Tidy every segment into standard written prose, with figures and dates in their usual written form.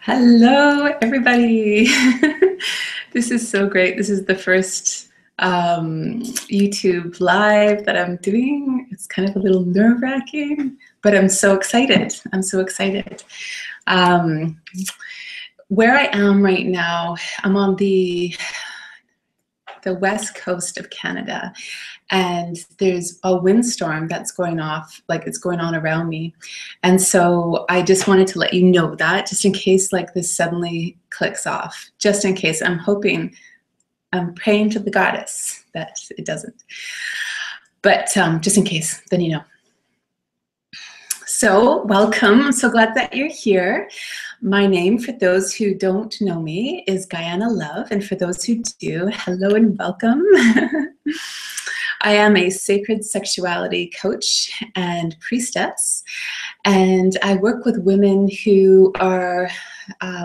Hello, everybody. This is so great. This is the first YouTube live that I'm doing. It's kind of a little nerve-wracking, but I'm so excited. I'm so excited. Where I am right now, I'm on the west coast of Canada, and there's a windstorm that's going off, like it's going on around me. And so I just wanted to let you know that, just in case like this suddenly clicks off, just in case. I'm praying to the goddess that it doesn't, but just in case, then you know. So welcome, I'm so glad that you're here. My name, for those who don't know me, is Gaianna Love, and for those who do, hello and welcome. I am a sacred sexuality coach and priestess, and I work with women who are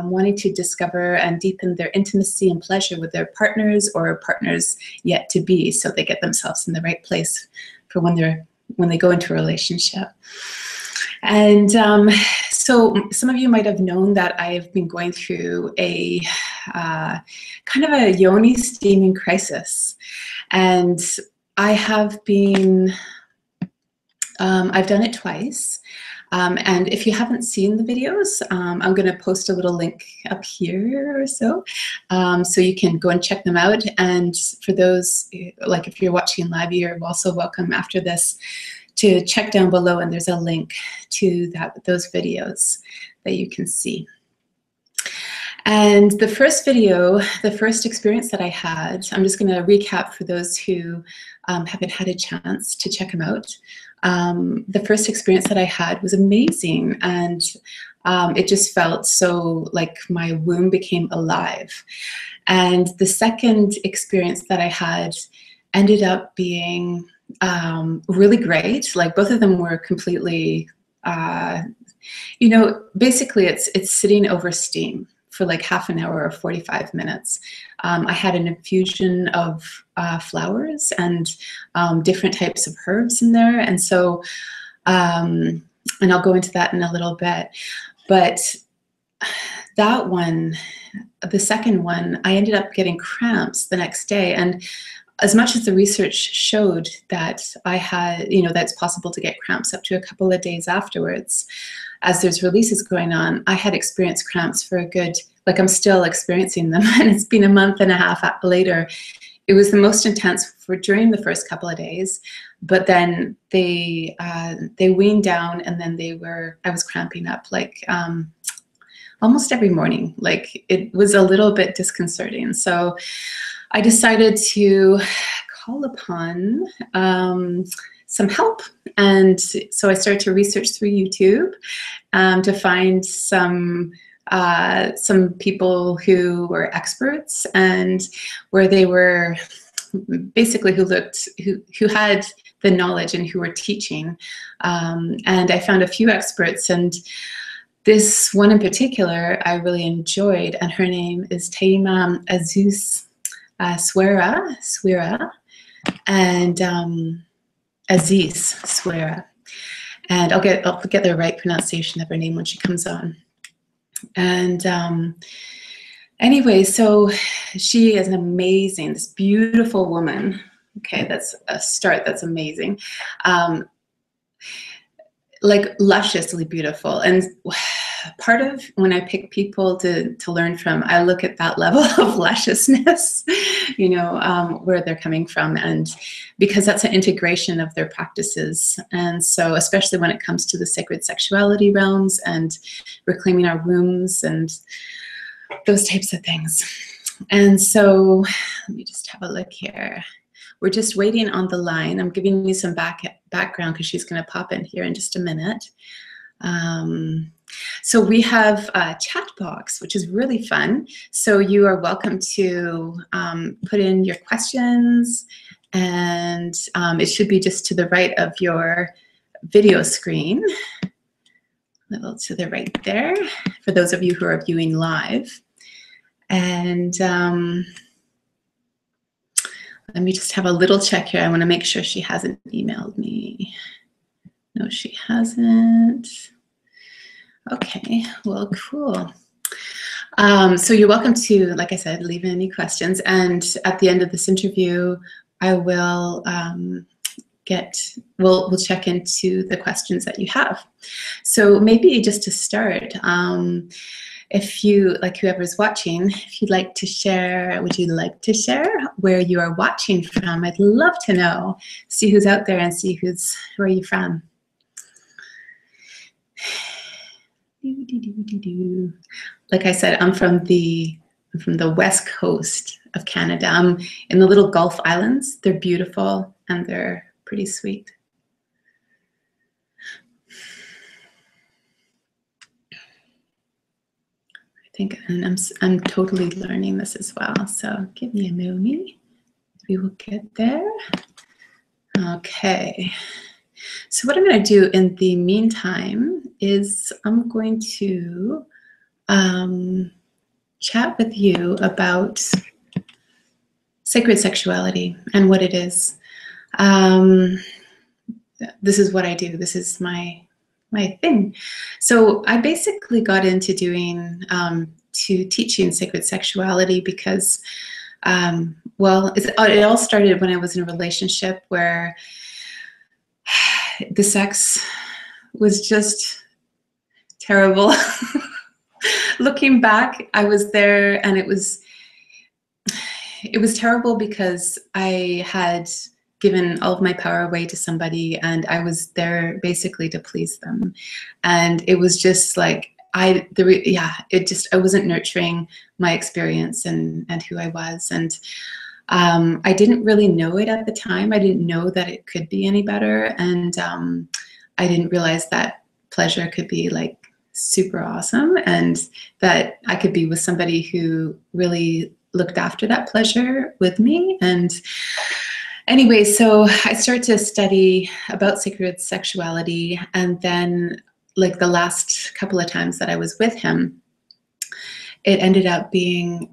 wanting to discover and deepen their intimacy and pleasure with their partners or partners yet to be, so they get themselves in the right place for when they go into a relationship. And so some of you might have known that I've been going through a kind of a Yoni steaming crisis. And I have been, I've done it twice. And if you haven't seen the videos, I'm going to post a little link up here or so, so you can go and check them out. And for those, like if you're watching live, you're also welcome after this to check down below, and there's a link to those videos that you can see. And the first video, the first experience that I had, I'm just going to recap for those who haven't had a chance to check them out. The first experience that I had was amazing, and it just felt so like my womb became alive. And the second experience that I had ended up being really great. Like both of them were completely, you know, basically it's sitting over steam for like half an hour or 45 minutes. I had an infusion of flowers and different types of herbs in there. And so, and I'll go into that in a little bit, but that one, the second one, I ended up getting cramps the next day. And as much as the research showed that I had, you know, that's possible to get cramps up to a couple of days afterwards, as there's releases going on, I had experienced cramps for a good, like I'm still experiencing them, and it's been a month and a half later. It was the most intense for during the first couple of days, but then they weaned down, and then I was cramping up like almost every morning. Like it was a little bit disconcerting. So I decided to call upon some help. And so I started to research through YouTube to find some people who were experts, and where they were basically who had the knowledge and who were teaching. And I found a few experts, and this one in particular I really enjoyed, and her name is Thema Azize Serwa, and Azize Serwa, and I'll get the right pronunciation of her name when she comes on. And anyway, so she is an amazing, this beautiful woman. Okay, that's a start. That's amazing. Like lusciously beautiful. And part of when I pick people to learn from, I look at that level of lusciousness, you know, where they're coming from, and because that's an integration of their practices. And so especially when it comes to the sacred sexuality realms and reclaiming our wombs and those types of things. And so let me just have a look here. We're just waiting on the line. I'm giving you some background because she's going to pop in here in just a minute. So we have a chat box, which is really fun. So you are welcome to put in your questions, and it should be just to the right of your video screen, a little to the right there, for those of you who are viewing live. And let me just have a little check here. I want to make sure she hasn't emailed me. No, she hasn't. Okay, well, cool. So you're welcome to, like I said, leave in any questions. And at the end of this interview, I will we'll check into the questions that you have. So maybe just to start, if you, like whoever's watching, if you'd like to share, would you like to share where you are watching from? I'd love to know. See who's out there and see where are you from. Like I said, I'm from the west coast of Canada. I'm in the little Gulf Islands. They're beautiful and they're pretty sweet. I think, and I'm totally learning this as well. So give me a moment. We will get there. Okay. So what I'm going to do in the meantime is I'm going to chat with you about sacred sexuality and what it is. This is what I do. This is my thing. So I basically got into teaching sacred sexuality because, well, it all started when I was in a relationship where the sex was just terrible. Looking back, I was there and it was terrible because I had given all of my power away to somebody and I was there basically to please them. And it was just like, I wasn't nurturing my experience and who I was. And I didn't really know it at the time. I didn't know that it could be any better. And I didn't realize that pleasure could be like super awesome and that I could be with somebody who really looked after that pleasure with me. And anyway, so I started to study about sacred sexuality, and then like the last couple of times that I was with him, it ended up being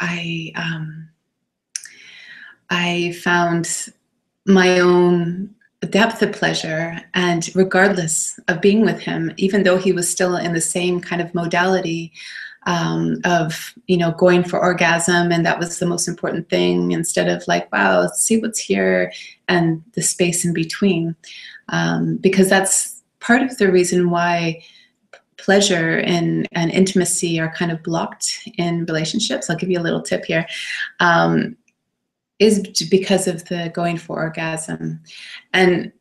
I found my own depth of pleasure, and regardless of being with him, even though he was still in the same kind of modality of, going for orgasm, and that was the most important thing, instead of like, wow, let's see what's here and the space in between, because that's part of the reason why pleasure and intimacy are kind of blocked in relationships. I'll give you a little tip here. Is because of the going for orgasm. And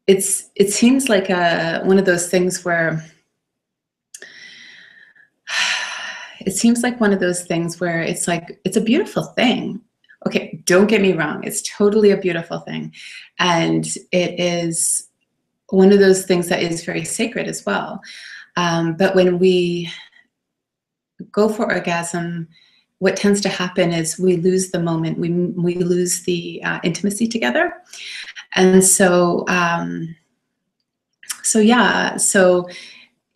it seems like one of those things where it's like, it's a beautiful thing. Okay, don't get me wrong, it's totally a beautiful thing. And it is one of those things that is very sacred as well. But when we go for orgasm, what tends to happen is we lose the moment. We lose the intimacy together, and so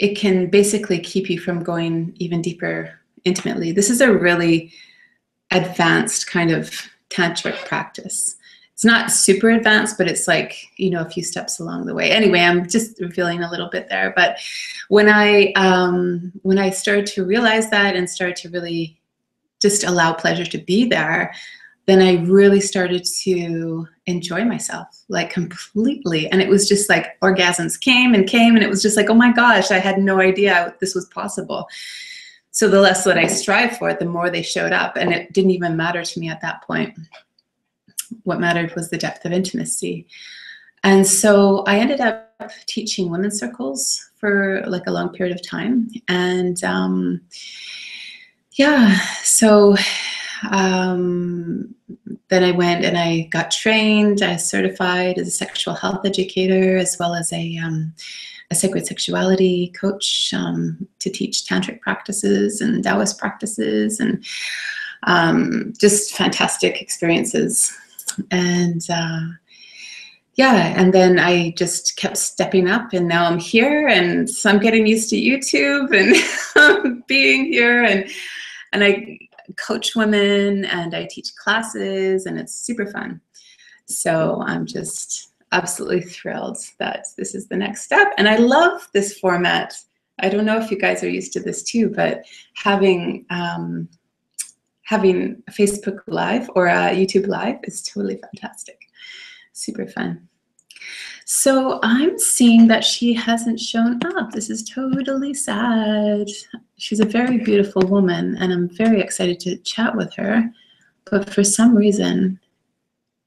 it can basically keep you from going even deeper intimately. This is a really advanced kind of tantric practice. It's not super advanced, but it's like, a few steps along the way. Anyway, I'm just revealing a little bit there. But when I started to realize that and started to really just allow pleasure to be there, then I really started to enjoy myself, like completely. And it was just like orgasms came, and it was just like, oh my gosh, I had no idea this was possible. So the less that I strive for it, the more they showed up. And it didn't even matter to me at that point. What mattered was the depth of intimacy. And so I ended up teaching women's circles for like a long period of time. And so then I went and I got trained. I certified as a sexual health educator, as well as a sacred sexuality coach to teach tantric practices and Taoist practices, and just fantastic experiences. And and then I just kept stepping up, and now I'm here, and so I'm getting used to YouTube and being here, and I coach women and I teach classes, and it's super fun. So I'm just absolutely thrilled that this is the next step. And I love this format I don't know if you guys are used to this too, but having having a Facebook Live or a YouTube Live is totally fantastic. Super fun. So I'm seeing that she hasn't shown up. This is totally sad. She's a very beautiful woman, and I'm very excited to chat with her. But for some reason,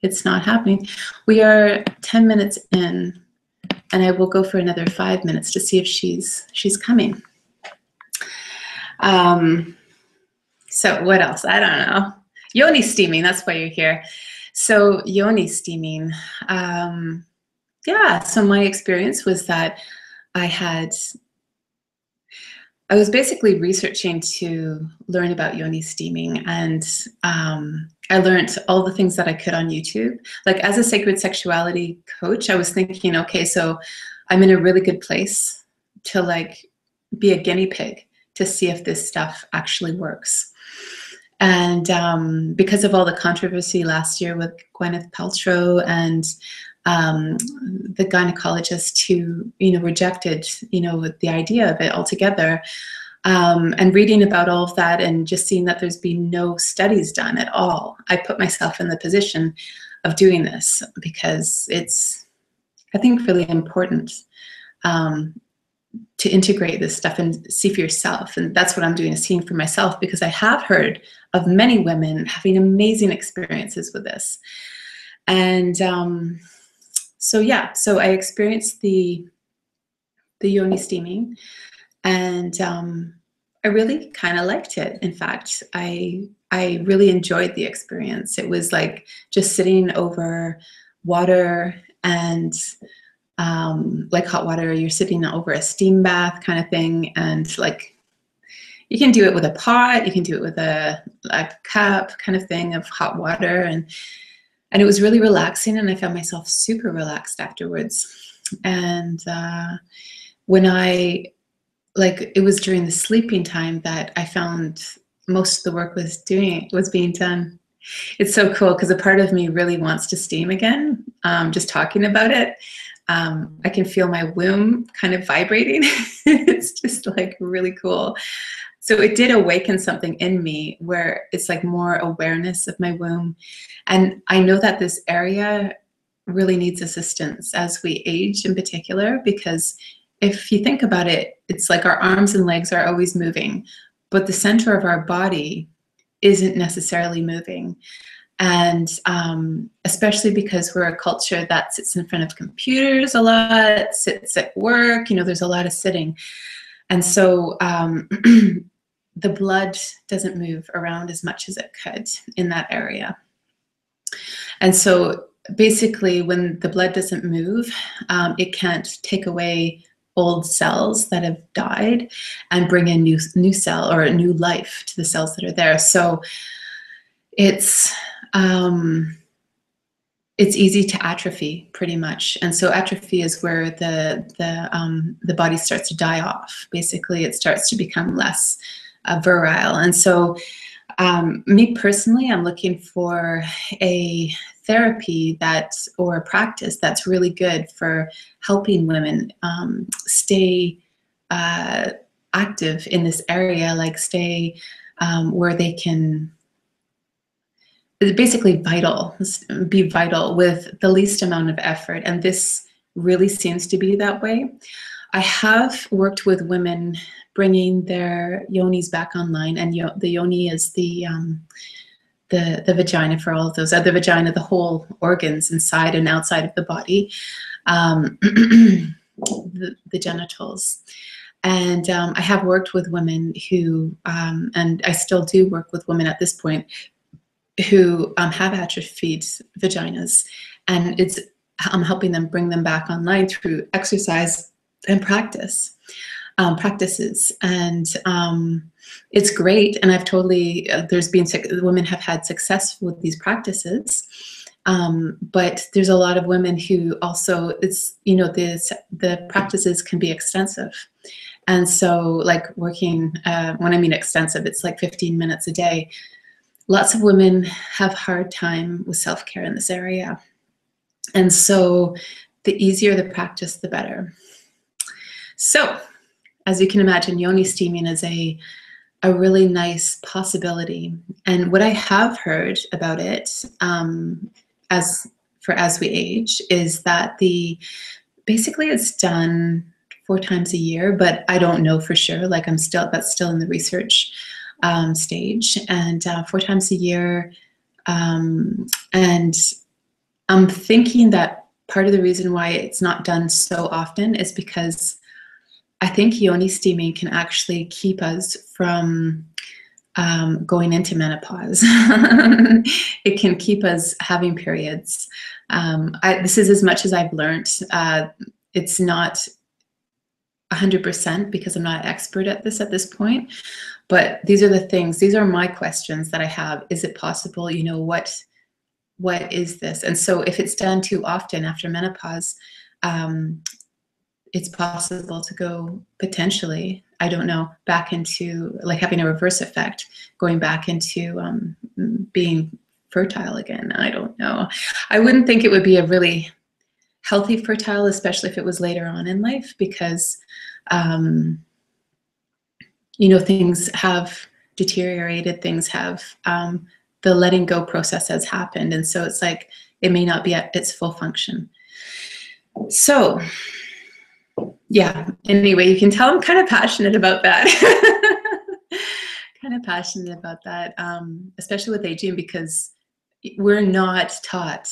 it's not happening. We are 10 minutes in, and I will go for another 5 minutes to see if she's coming. So what else? I don't know. Yoni steaming, that's why you're here. So Yoni steaming. Yeah, so my experience was that I was basically researching to learn about Yoni steaming, and I learned all the things that I could on YouTube. Like, as a sacred sexuality coach, I was thinking, okay, so I'm in a really good place to like be a guinea pig to see if this stuff actually works. And because of all the controversy last year with Gwyneth Paltrow and the gynecologist who, rejected, the idea of it altogether, and reading about all of that and just seeing that there's been no studies done at all, I put myself in the position of doing this because it's, I think, really important to integrate this stuff and see for yourself. And that's what I'm doing, is seeing for myself, because I have heard of many women having amazing experiences with this. And so yeah, so I experienced the Yoni steaming, and I really kind of liked it. In fact, I really enjoyed the experience. It was like just sitting over water, and like hot water, you're sitting over a steam bath kind of thing. And like, you can do it with a pot, you can do it with a cup kind of thing of hot water. And it was really relaxing, and I found myself super relaxed afterwards. And when it was during the sleeping time that I found most of the work was being done. It's so cool, because a part of me really wants to steam again. Just talking about it, I can feel my womb kind of vibrating. It's just like really cool. So it did awaken something in me where it's like more awareness of my womb. And I know that this area really needs assistance as we age in particular, because if you think about it, it's like our arms and legs are always moving, but the center of our body isn't necessarily moving. And especially because we're a culture that sits in front of computers a lot, sits at work, there's a lot of sitting. And so the blood doesn't move around as much as it could in that area. And so basically, when the blood doesn't move, it can't take away old cells that have died and bring in new cell or a new life to the cells that are there. So it's easy to atrophy, pretty much. And so atrophy is where the body starts to die off. Basically, it starts to become less virile. And so me personally, I'm looking for a therapy or a practice that's really good for helping women stay active in this area, like stay where they can basically be vital with the least amount of effort. And this really seems to be that way. I have worked with women bringing their yonis back online, and the yoni is the vagina for all of those, the vagina, the whole organs inside and outside of the body, the genitals. And I have worked with women who, and I still do work with women at this point, who have atrophied vaginas, and I'm helping them bring them back online through exercise and practices. And it's great. And I've totally, women have had success with these practices. But there's a lot of women who also, the practices can be extensive. And so like working, when I mean extensive, it's like 15 minutes a day. Lots of women have a hard time with self-care in this area. And so the easier the practice, the better. So as you can imagine, Yoni steaming is a really nice possibility. And what I have heard about it, as we age, is that basically it's done 4 times a year, but I don't know for sure. Like that's still in the research stage, and 4 times a year. And I'm thinking that part of the reason why it's not done so often is because I think Yoni steaming can actually keep us from going into menopause. It can keep us having periods. This is as much as I've learned. It's not 100% because I'm not an expert at this point, but these are the things, these are my questions that I have. Is it possible, you know, what is this? And so if it's done too often after menopause, it's possible to go potentially, I don't know, back into like having a reverse effect, going back into being fertile again. I don't know. I wouldn't think it would be a really healthy fertile, especially if it was later on in life, because you know, things have deteriorated, things have the letting go process has happened, and so it's like it may not be at its full function. So yeah, anyway, you can tell I'm kind of passionate about that. Kind of passionate about that, especially with aging, because we're not taught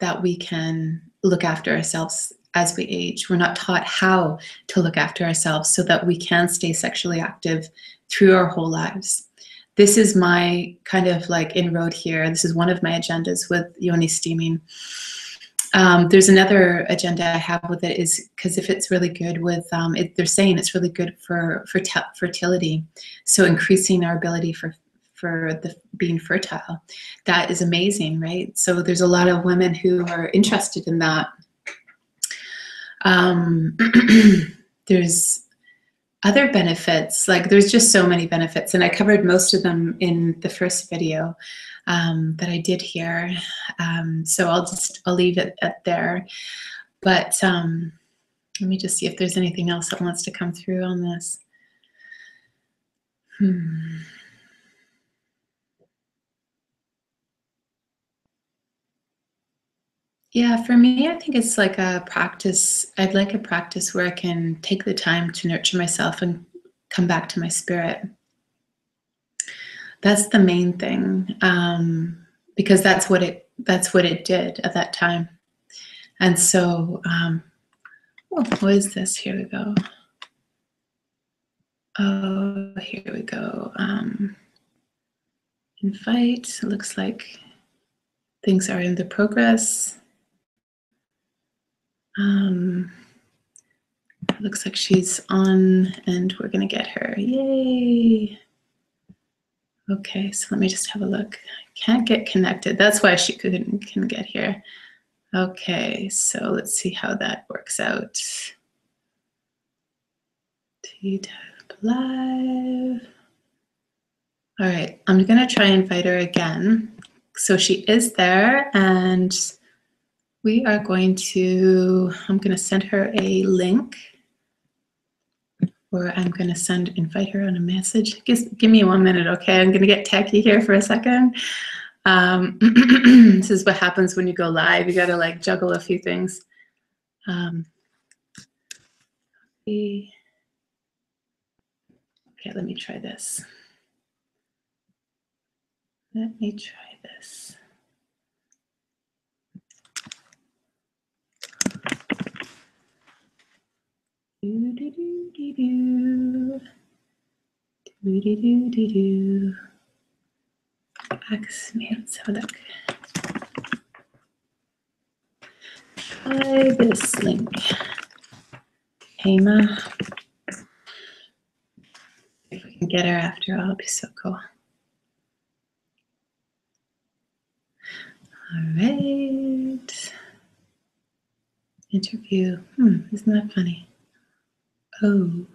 that we can look after ourselves as we age. We're not taught how to look after ourselves so that we can stay sexually active through our whole lives. This is my kind of like inroad here. This is one of my agendas with Yoni steaming. There's another agenda I have with it, is because if it's really good with, they're saying it's really good for fertility. So increasing our ability for being fertile. That is amazing, right? So there's a lot of women who are interested in that. There's other benefits, like there's just so many benefits, and I covered most of them in the first video that I did here. So I'll leave it at there. But let me just see if there's anything else that wants to come through on this. Yeah, for me, I think it's like a practice. I'd like a practice where I can take the time to nurture myself and come back to my spirit. That's the main thing, because that's what it did at that time. And so, oh, what is this? Here we go. Oh, here we go. Invite. It looks like things are in the progress. Looks like she's on, and we're gonna get her. Yay! Okay, so let me just have a look. I can't get connected. That's why she can get here. Okay, so let's see how that works out. T-Type Live. All right, I'm gonna try and invite her again. So she is there, and we are going to, I'm gonna send her a link, or I'm gonna invite her on a message. Give me 1 minute, okay? I'm gonna get techie here for a second. This is what happens when you go live. You gotta like juggle a few things. Okay, let me try this. Let me try this. Let's have a look. Try this link. Thema. If we can get her after all, it'll be so cool. All right. Interview. Isn't that funny? Oh.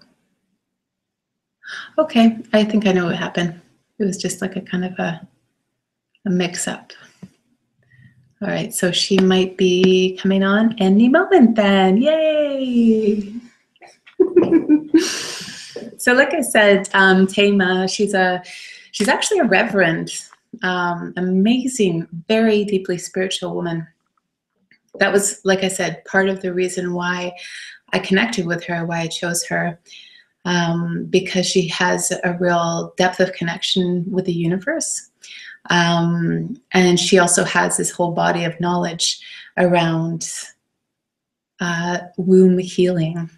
Okay, I think I know what happened. It was just like a kind of a mix-up. All right, so she might be coming on any moment then. Yay! So like I said, Thema, she's actually a reverend, amazing, very deeply spiritual woman. That was, like I said, part of the reason why I connected with her, why I chose her, because she has a real depth of connection with the universe. And she also has this whole body of knowledge around womb healing,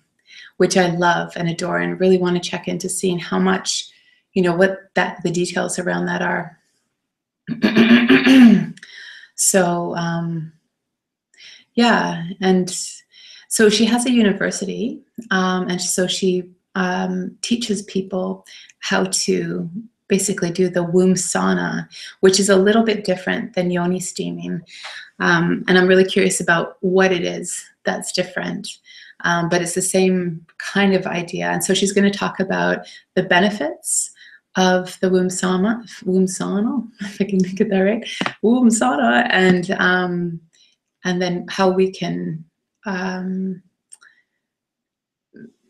which I love and adore, and really want to check into seeing how much, what the details around that are. So, yeah, and so she has a university, and so she teaches people how to basically do the womb sauna, which is a little bit different than Yoni steaming. And I'm really curious about what it is that's different. But it's the same kind of idea. And so she's going to talk about the benefits of the womb sauna, if I can get that right, womb sauna, and then how we can,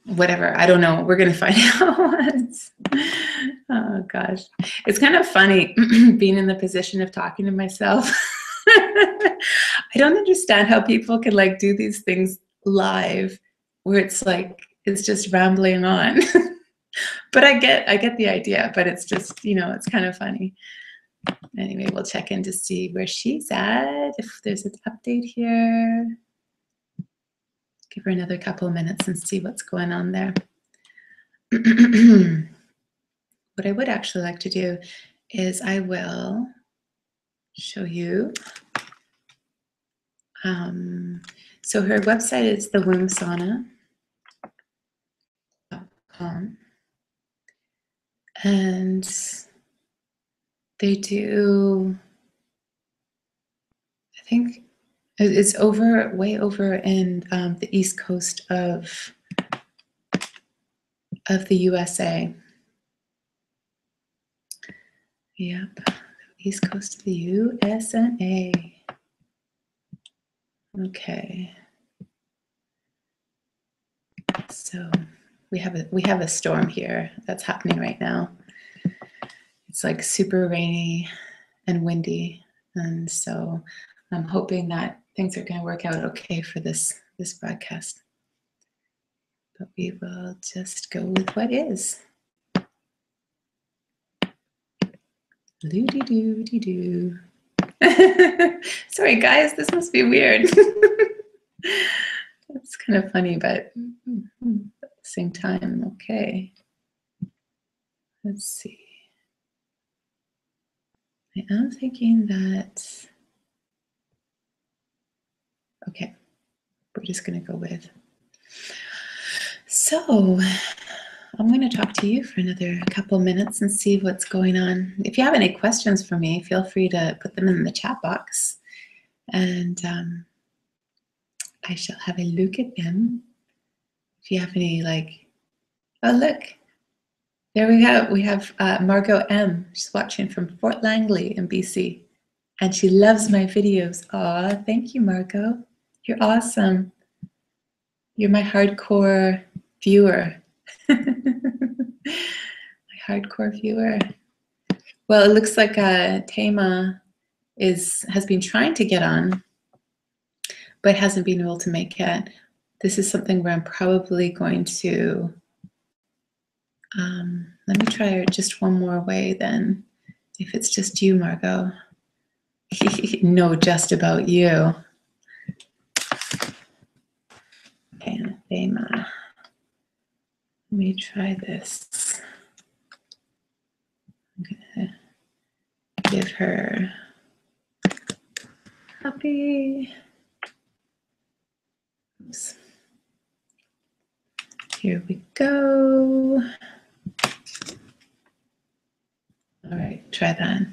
whatever, I don't know, we're going to find out. Oh gosh, it's kind of funny being in the position of talking to myself. I don't understand how people can like do these things live where it's like it's just rambling on. But I get the idea, but it's just, it's kind of funny. Anyway, we'll check in to see where she's at, if there's an update here. Give her another couple of minutes and see what's going on there. What I would actually like to do is I will show you. So her website is the wombsauna.com, and they do, I think it's way over in the East Coast of the USA. Yep, East Coast of the USA. Okay. So we have a storm here that's happening right now. It's like super rainy and windy, and so I'm hoping that things are going to work out okay for this broadcast. But we will just go with what is. Loo-dee-doo-dee-doo. Sorry guys, this must be weird. It's kind of funny, but at the same time, okay. Let's see. I am thinking that, okay, we're just going to go with. So I'm going to talk to you for another couple minutes and see what's going on. If you have any questions for me, feel free to put them in the chat box, and I shall have a look at them. If you have any, like, oh look, there we go. We have Margot M. She's watching from Fort Langley in BC, and she loves my videos. Aw, thank you, Margot. You're awesome. You're my hardcore viewer. My hardcore viewer. Well, it looks like Thema has been trying to get on, but hasn't been able to make it. This is something where I'm probably going to, let me try it just one more way then. If it's just you, Margot. No, just about you. Okay, Thema. Let me try this. I'm gonna give her copy. Oops. Here we go. All right, try that.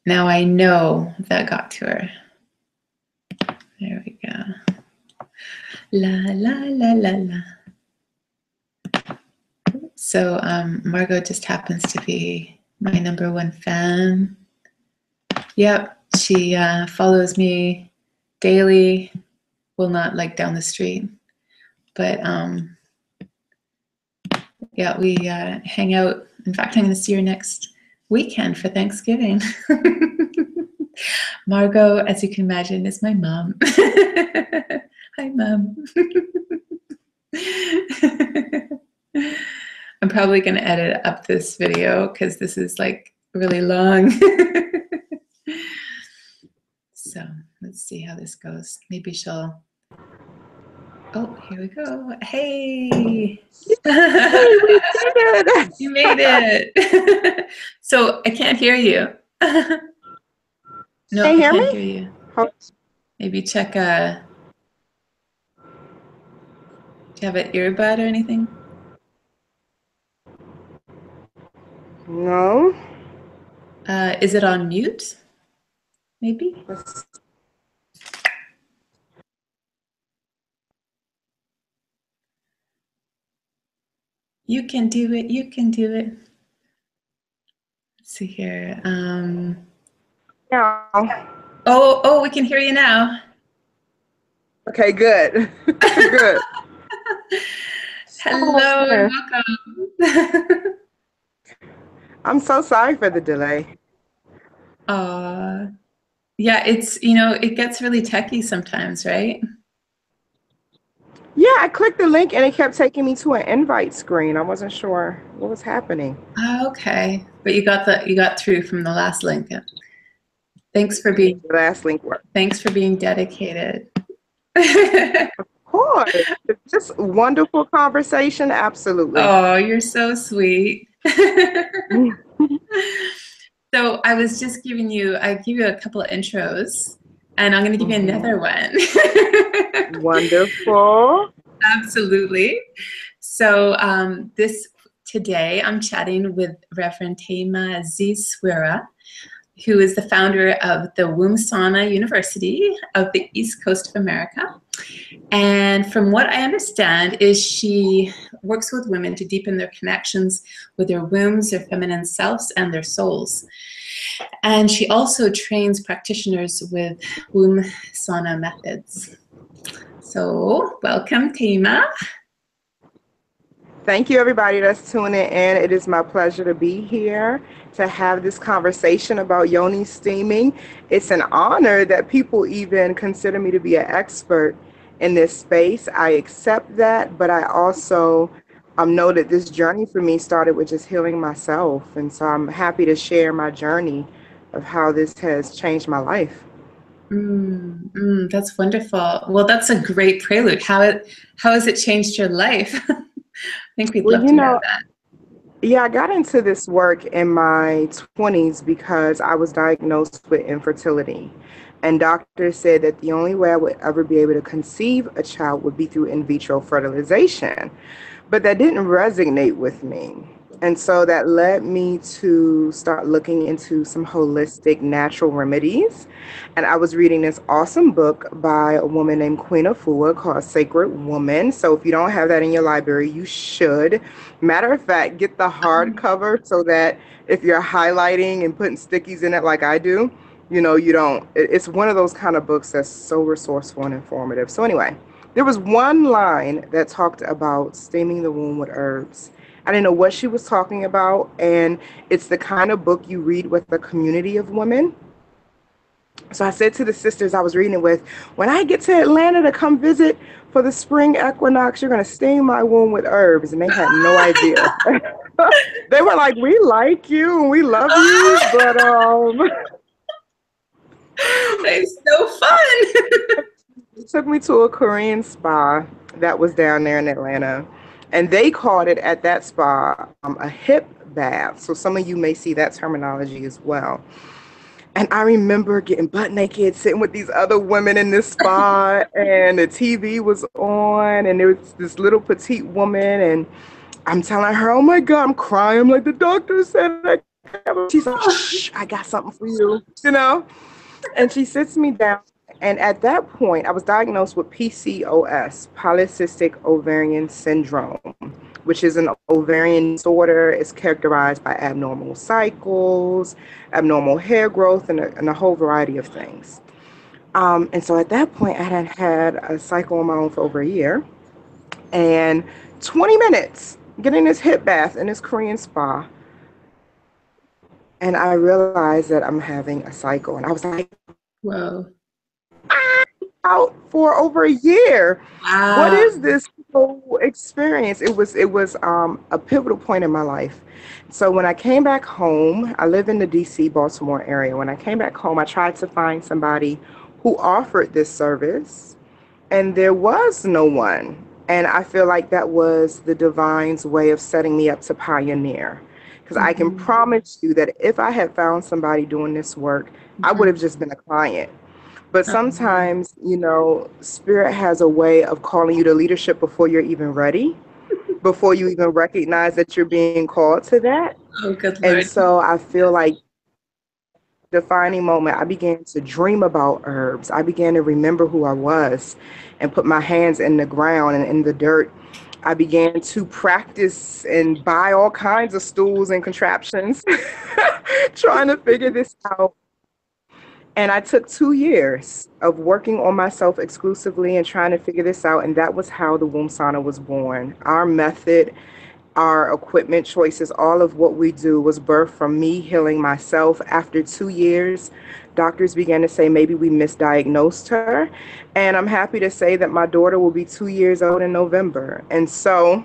Now I know that got to her. There we go. La, la, la, la, la. So Margot just happens to be my #1 fan. Yep, She follows me daily. Well, not like down the street, but yeah, we hang out. In fact, I'm going to see her next weekend for Thanksgiving. Margot, as you can imagine, is my mom. Hi, Mom. I'm probably going to edit up this video because this is like really long. So let's see how this goes. Maybe she'll. Oh, here we go. Hey. Hey, we did it. You made it. So I can't hear you. No, Can you I hear can't me? hear you. Maybe check do you have an earbud or anything? No. Is it on mute? Maybe? You can do it. You can do it. Let's see here. No. Oh, we can hear you now. Okay, good. Good. Hello and welcome. I'm so sorry for the delay. Yeah, it's, it gets really techy sometimes, right? Yeah, I clicked the link and it kept taking me to an invite screen. I wasn't sure what was happening. Oh, okay. But you got through from the last link. Thanks for being The last link worked. Thanks for being dedicated. Of course. Just wonderful conversation. Absolutely. Oh, you're so sweet. So I was just I give you a couple of intros, and I'm going to give you another one. Wonderful. Absolutely. So today I'm chatting with Rev Thema Azize Serwa, who is the founder of the Womb Sauna University of the East Coast of America. And from what I understand is she works with women to deepen their connections with their wombs, their feminine selves, and their souls. And she also trains practitioners with womb sauna methods. So welcome, Thema. Thank you, everybody that's tuning in. It is my pleasure to be here to have this conversation about yoni steaming. It's an honor that people even consider me to be an expert in this space. I accept that, but I also know that this journey for me started with just healing myself. And so I'm happy to share my journey of how this has changed my life. That's wonderful. Well, that's a great prelude. How has it changed your life? I think we'd love to know that. Yeah, I got into this work in my 20s because I was diagnosed with infertility. And doctors said that the only way I would ever be able to conceive a child would be through in vitro fertilization. But that didn't resonate with me. And so that led me to start looking into some holistic natural remedies. And I was reading this awesome book by a woman named Queen Afua called Sacred Woman. So if you don't have that in your library, you should. Matter of fact, get the hardcover so that if you're highlighting and putting stickies in it like I do, you don't. It's one of those kind of books that's so resourceful and informative. So anyway, there was one line that talked about steaming the womb with herbs. I didn't know what she was talking about, and it's the kind of book you read with a community of women. So I said to the sisters I was reading it with, when I get to Atlanta to come visit for the spring equinox, you're going to steam my womb with herbs. And they had no idea. They were like, we like you and we love you, but it's so fun. It took me to a Korean spa that was down there in Atlanta. And they called it at that spa a hip bath. So some of you may see that terminology as well. And I remember getting butt naked, sitting with these other women in this spa, and the TV was on, and there was this little petite woman, and I'm telling her, oh my God, I'm crying. I'm like, the doctor said I can't. She's like, shh, I got something for you, And she sits me down. And at that point, I was diagnosed with PCOS, polycystic ovarian syndrome, which is an ovarian disorder. It's characterized by abnormal cycles, abnormal hair growth, and a whole variety of things. And so at that point, I had had a cycle on my own for over a year, and 20 minutes getting this hip bath in this Korean spa. And I realized that I'm having a cycle. And I was like, Whoa. out for over a year. Wow. What is this whole experience? It was a pivotal point in my life. So when I came back home, I live in the DC, Baltimore area. When I came back home, I tried to find somebody who offered this service, and there was no one. And I feel like that was the divine's way of setting me up to pioneer. Because I can promise you that if I had found somebody doing this work, I would have just been a client. But sometimes, you know, Spirit has a way of calling you to leadership before you're even ready, before you even recognize that you're being called to that. Oh, good Lord. And so I feel like defining moment, I began to dream about herbs. I began to remember who I was and put my hands in the ground and in the dirt. I began to practice and buy all kinds of stools and contraptions, trying to figure this out. And I took 2 years of working on myself exclusively and trying to figure this out. And that was how the Womb Sauna was born. Our method, our equipment choices, all of what we do was birthed from me healing myself. After 2 years, doctors began to say maybe we misdiagnosed her. And I'm happy to say that my daughter will be 2 years old in November. And so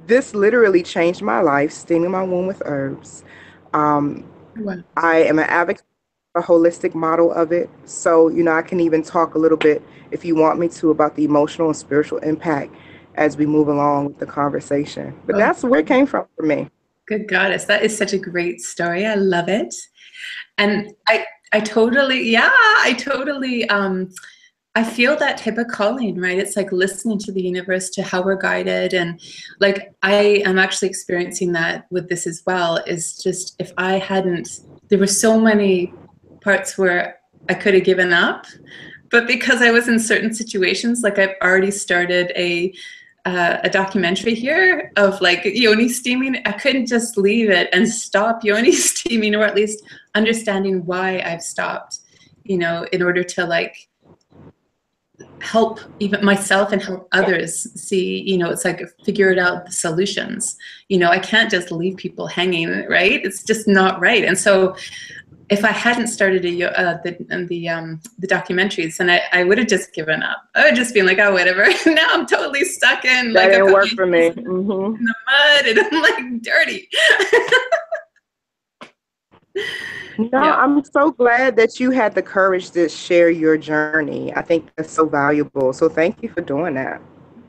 this literally changed my life, steaming my womb with herbs. Wow. I am an advocate for a holistic model of it. So, you know, I can even talk a little bit, if you want me to, about the emotional and spiritual impact as we move along with the conversation. But that's where it came from for me. Good goddess, that is such a great story. I love it. And I totally, I feel that type of calling, right? It's like listening to the universe, to how we're guided. And like, I am actually experiencing that with this as well, is just, if I hadn't, there were so many parts where I could have given up, but because I was in certain situations, like I've already started a documentary here of like Yoni steaming. I couldn't just leave it and stop Yoni steaming, or at least understanding why I've stopped, you know, in order to like help even myself and help others see, you know, it's like figure it out, the solutions. You know, I can't just leave people hanging, right? It's just not right. And so if I hadn't started the documentaries, then I would have just given up. I would just been like, oh, whatever. Now I'm totally stuck in that like didn't work for me. In the mud, and I'm like dirty. No, yeah. I'm so glad that you had the courage to share your journey. I think that's so valuable. So thank you for doing that.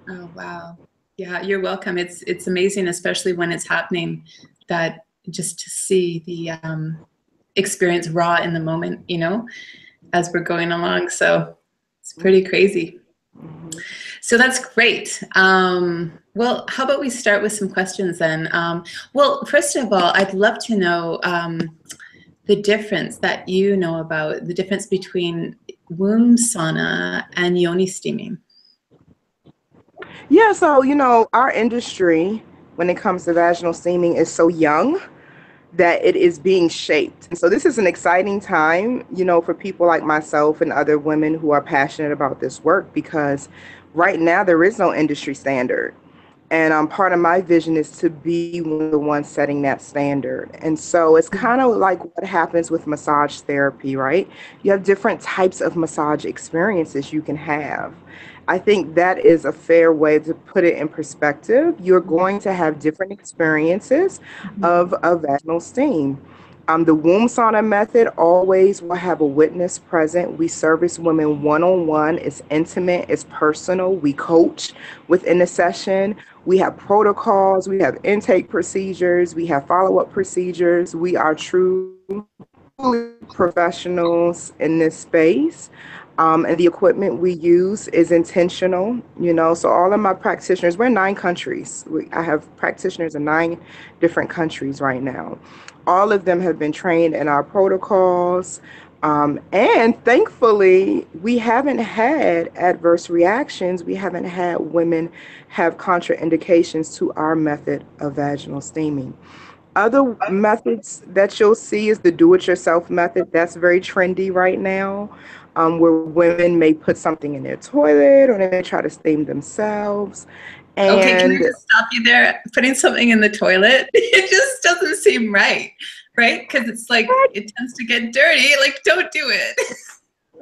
Oh, wow. Yeah, you're welcome. It's amazing, especially when it's happening, that just to see the experience raw in the moment, you know, as we're going along. So it's pretty crazy. So that's great. Well, how about we start with some questions then? Well, first of all, I'd love to know the difference that you know about, the difference between womb sauna and Yoni steaming. Yeah, so, you know, our industry, when it comes to vaginal steaming, is so young that it is being shaped. And so this is an exciting time, you know, for people like myself and other women who are passionate about this work, because right now there is no industry standard. And part of my vision is to be one of the ones setting that standard. And so it's kind of like what happens with massage therapy, right? You have different types of massage experiences you can have. I think that is a fair way to put it in perspective. You're going to have different experiences of a vaginal steam. The womb sauna method always will have a witness present. We service women one-on-one. It's intimate, it's personal. We coach within the session. We have protocols, we have intake procedures, we have follow-up procedures. We are true professionals in this space. And the equipment we use is intentional, you know, so all of my practitioners, we're in 9 countries. I have practitioners in 9 different countries right now. All of them have been trained in our protocols. And thankfully, we haven't had adverse reactions. We haven't had women have contraindications to our method of vaginal steaming. Other methods that you'll see is the do-it-yourself method. That's very trendy right now, where women may put something in their toilet or they may try to steam themselves. Okay, can I And just stop you there? Putting something in the toilet, it just doesn't seem right, right? Because it's like, it tends to get dirty. Like, don't do it.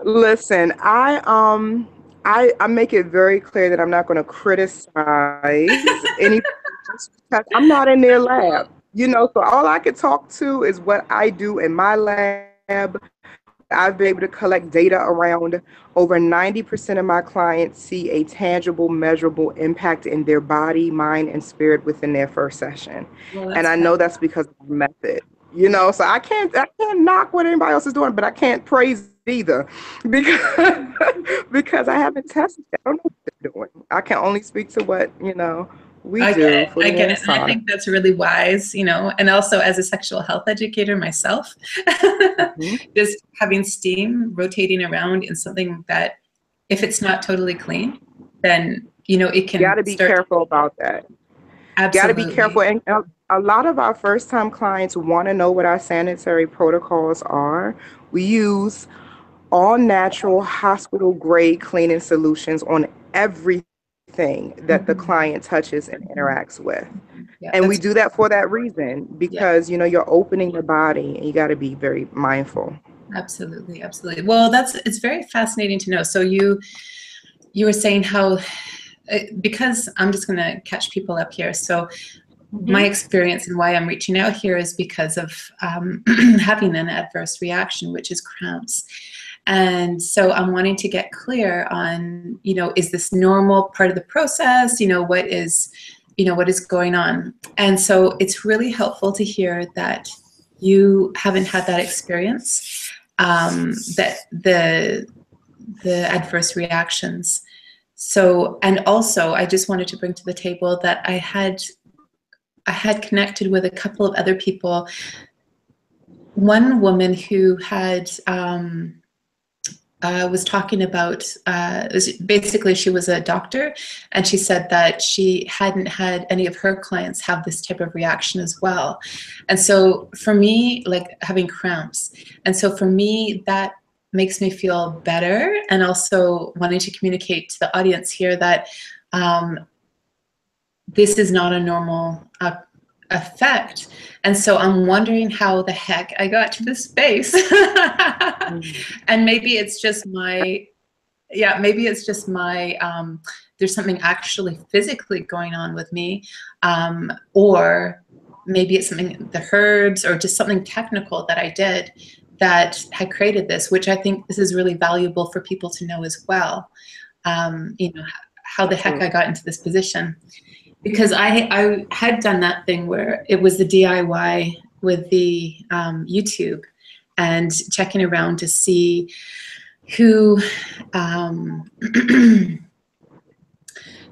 listen, I make it very clear that I'm not going to criticize any just because I'm not in their lab. So all I can talk to is what I do in my lab. I've been able to collect data around. Over 90% of my clients see a tangible, measurable impact in their body, mind, and spirit within their first session. Well, And that's I fun. know that's because of the method. So I can't knock what anybody else is doing, but I can't praise either because because I haven't tested it. I don't know what they're doing. I can only speak to what, we I get do it. for I the get it. And I sauna. think that's really wise, and also as a sexual health educator myself, Mhm. just having steam rotating around in something that if it's not totally clean, then, it Got can to be start to, careful about that. Got to be careful. absolutely. And a lot of our first time clients want to know what our sanitary protocols are. We use all natural hospital grade cleaning solutions on everything that the Mhm. client touches and interacts with. Yeah, And we that's, do that for that reason yeah, because, you're opening your body and you got to be very mindful. absolutely. Absolutely. Well, it's very fascinating to know. So you were saying how, because I'm just going to catch people up here. So my Mhm. experience and why I'm reaching out here is because of having an adverse reaction, which is cramps. And so I'm wanting to get clear on, is this normal part of the process? What is going on? And so it's really helpful to hear that you haven't had that experience, that the adverse reactions. So, and also I just wanted to bring to the table that I had connected with a couple of other people. One woman who had was talking about, basically she was a doctor, and she said that she hadn't had any of her clients have this type of reaction as well. And so for me, like having cramps, and so for me that makes me feel better, and also wanting to communicate to the audience here that um, this is not a normal effect. And so I'm wondering how the heck I got to this space. And maybe it's just my, there's something actually physically going on with me. Or maybe it's something, the herbs, or just something technical that I did that had created this, which I think this is really valuable for people to know as well. How the heck I got into this position. Because I had done that thing where it was the DIY with the YouTube, and checking around to see who,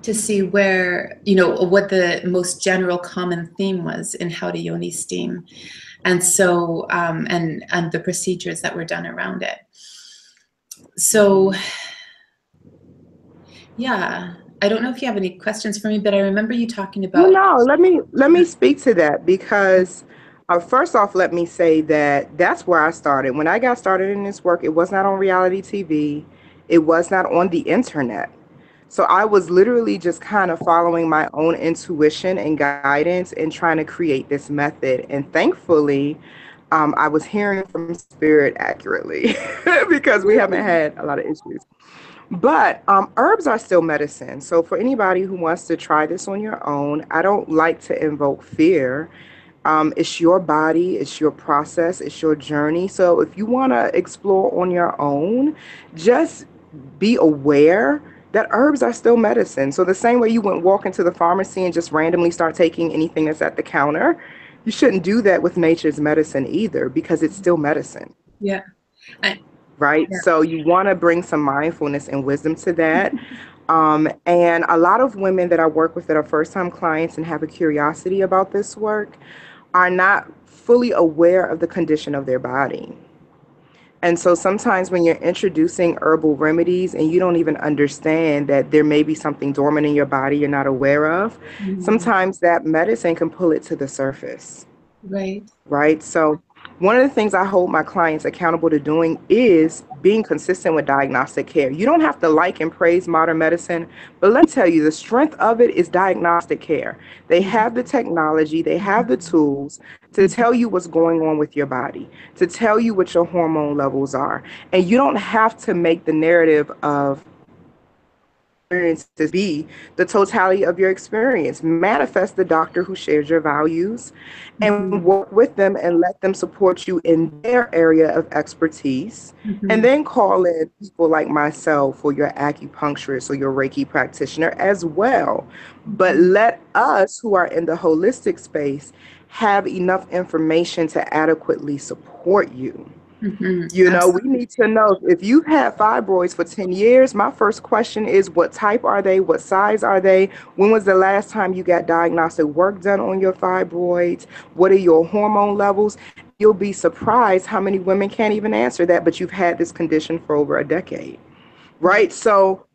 to see where, what the most general common theme was in how to Yoni steam. And so, and the procedures that were done around it. So, yeah, I don't know if you have any questions for me, but I remember you talking Well, about, no, let me speak to that because first off, let me say that that's where I started. When I got started in this work, it was not on reality TV, it was not on the internet. So I was literally just kind of following my own intuition and guidance and trying to create this method. And thankfully, I was hearing from spirit accurately because we haven't had a lot of issues. But herbs are still medicine. So for anybody who wants to try this on your own, I don't like to invoke fear. It's your body, it's your process, it's your journey. So if you want to explore on your own, just be aware that herbs are still medicine. So the same way you wouldn't walk into the pharmacy and just randomly start taking anything that's at the counter, you shouldn't do that with nature's medicine either because it's still medicine. yeah, I, Right. yeah. So you want to bring some mindfulness and wisdom to that. And a lot of women that I work with that are first time clients and have a curiosity about this work are not fully aware of the condition of their body. And so sometimes when you're introducing herbal remedies and you don't even understand that there may be something dormant in your body you're not aware of, sometimes that medicine can pull it to the surface. Right. Right? So one of the things I hold my clients accountable to doing is being consistent with diagnostic care. You don't have to like and praise modern medicine, but let me tell you, the strength of it is diagnostic care. They have the technology, they have the tools to tell you what's going on with your body, to tell you what your hormone levels are. And you don't have to make the narrative of experience to be the totality of your experience. Manifest the doctor who shares your values and work with them and let them support you in their area of expertise. And then call in people like myself or your acupuncturist or your Reiki practitioner as well. But let us who are in the holistic space have enough information to adequately support you. You know, we need to know if you've had fibroids for 10 years, my first question is what type are they? What size are they? When was the last time you got diagnostic work done on your fibroids? What are your hormone levels? You'll be surprised how many women can't even answer that, but you've had this condition for over a decade, right? So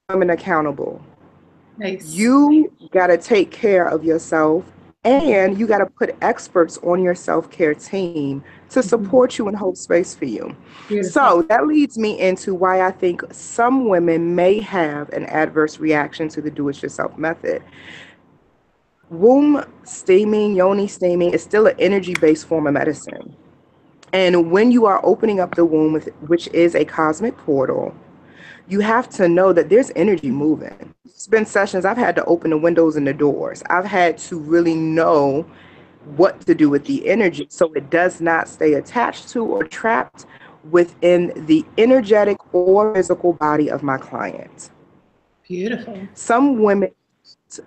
women accountable. Nice. You got to take care of yourself and you got to put experts on your self-care team to support you and hold space for you. Beautiful. So that leads me into why I think some women may have an adverse reaction to the do-it-yourself method. Womb steaming, Yoni steaming is still an energy-based form of medicine. And when you are opening up the womb, which is a cosmic portal, you have to know that there's energy moving. It's been sessions I've had to open the windows and the doors. I've had to really know what to do with the energy so it does not stay attached to or trapped within the energetic or physical body of my client. Beautiful. Some women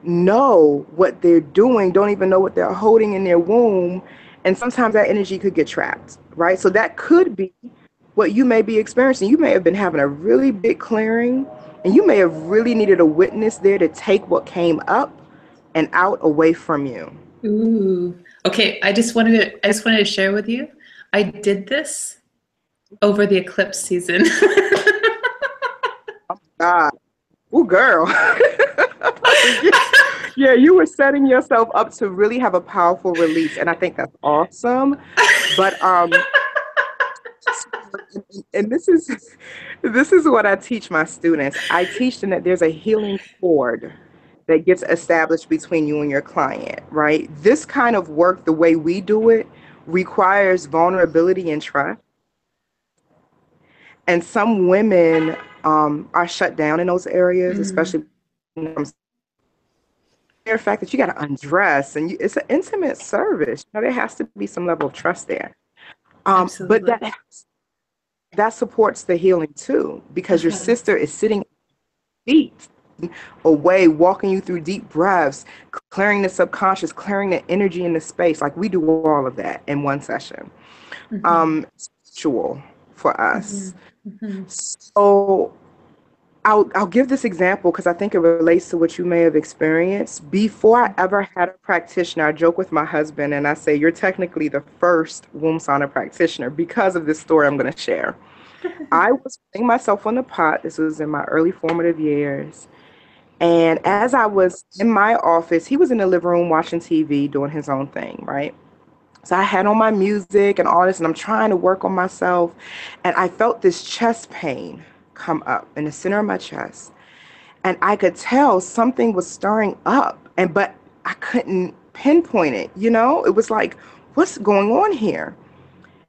know what they're doing, don't even know what they're holding in their womb, and sometimes that energy could get trapped, right? So that could be what you may be experiencing. You may have been having a really big clearing, and you may have really needed a witness there to take what came up and out away from you. Ooh. Okay, I just wanted to share with you. I did this over the eclipse season. Oh God. Oh girl. Yeah, you were setting yourself up to really have a powerful release, and I think that's awesome. But and this is what I teach my students. I teach them that there's a healing cord that gets established between you and your client, right? This kind of work, the way we do it, requires vulnerability and trust. And some women are shut down in those areas, especially from the fact that you got to undress and it's an intimate service. You know, there has to be some level of trust there. But that supports the healing too, because your sister is sitting feet away, walking you through deep breaths, clearing the subconscious, clearing the energy in the space. Like we do all of that in one session. Spiritual for us. So I'll give this example because I think it relates to what you may have experienced. Before I ever had a practitioner, I joke with my husband and I say, you're technically the first womb sauna practitioner because of this story I'm going to share. I was putting myself on the pot. This was in my early formative years. And as I was in my office, he was in the living room watching TV, doing his own thing, right? So I had on my music and all this, and I'm trying to work on myself. And I felt this chest pain come up in the center of my chest. And I could tell something was stirring up, but I couldn't pinpoint it, you know? It was like, what's going on here?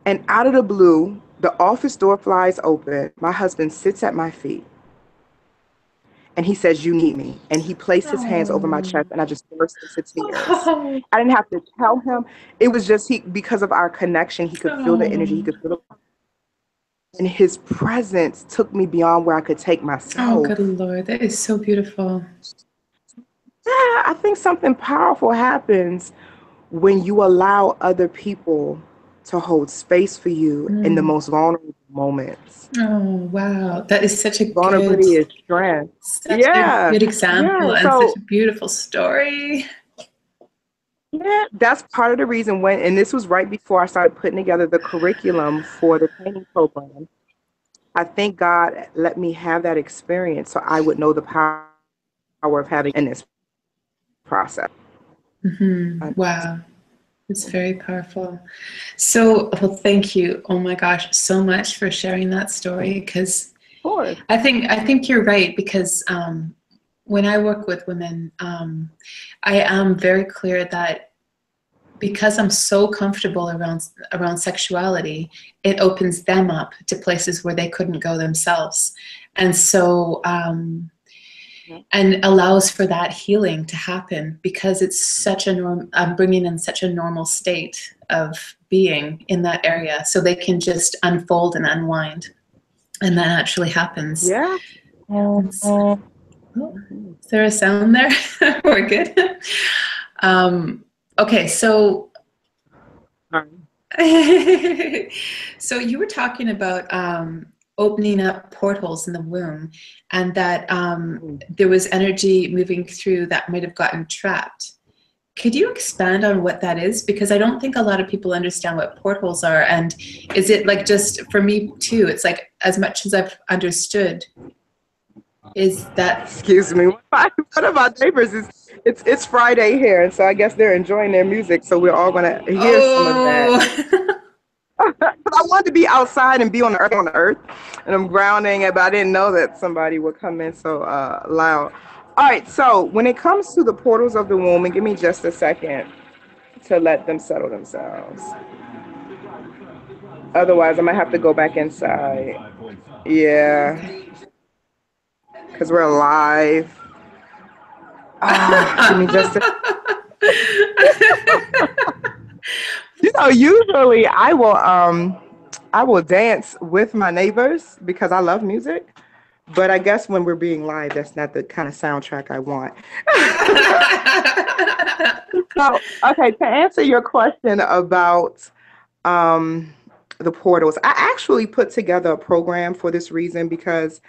And out of the blue, the office door flies open. My husband sits at my feet. And he says, you need me. And he placed his hands over my chest and I just burst into tears. I didn't have to tell him. It was just because of our connection, he could feel the energy. He could feel the, and his presence took me beyond where I could take myself. Oh, good Lord. That is so beautiful. Yeah, I think something powerful happens when you allow other people to hold space for you in the most vulnerable moments. Oh, wow. That is such a vulnerability is strength. Such a good example and so, such a beautiful story. Yeah, that's part of the reason and this was right before I started putting together the curriculum for the training program. I think God let me have that experience so I would know the power of having in this process. Wow. It's very powerful. So, well, thank you. Oh my gosh, so much for sharing that story, because Of course. I think you're right, because when I work with women, I am very clear that because I'm so comfortable around sexuality, it opens them up to places where they couldn't go themselves, and so and allows for that healing to happen, because it's such a norm. I'm bringing in such a normal state of being in that area, so they can just unfold and unwind, and that actually happens. Yeah. Oh, is there a sound there? We're good. Okay, so so you were talking about opening up portals in the womb, and that there was energy moving through that might have gotten trapped. Could you expand on what that is? Because I don't think a lot of people understand what portals are. And is it like, just for me too, it's like, as much as I've understood, is that... Excuse me. One of my neighbors it's Friday here, and so I guess they're enjoying their music, so we're all gonna hear some of that. I wanted to be outside and be on the earth, and I'm grounding it, but I didn't know that somebody would come in so loud. All right, so when it comes to the portals of the womb, and give me just a second to let them settle themselves. Otherwise, I might have to go back inside. Yeah, because we're live. Give me just a... You know, usually I will dance with my neighbors because I love music. But I guess when we're being live, that's not the kind of soundtrack I want. So, okay, to answer your question about the portals, I actually put together a program for this reason, because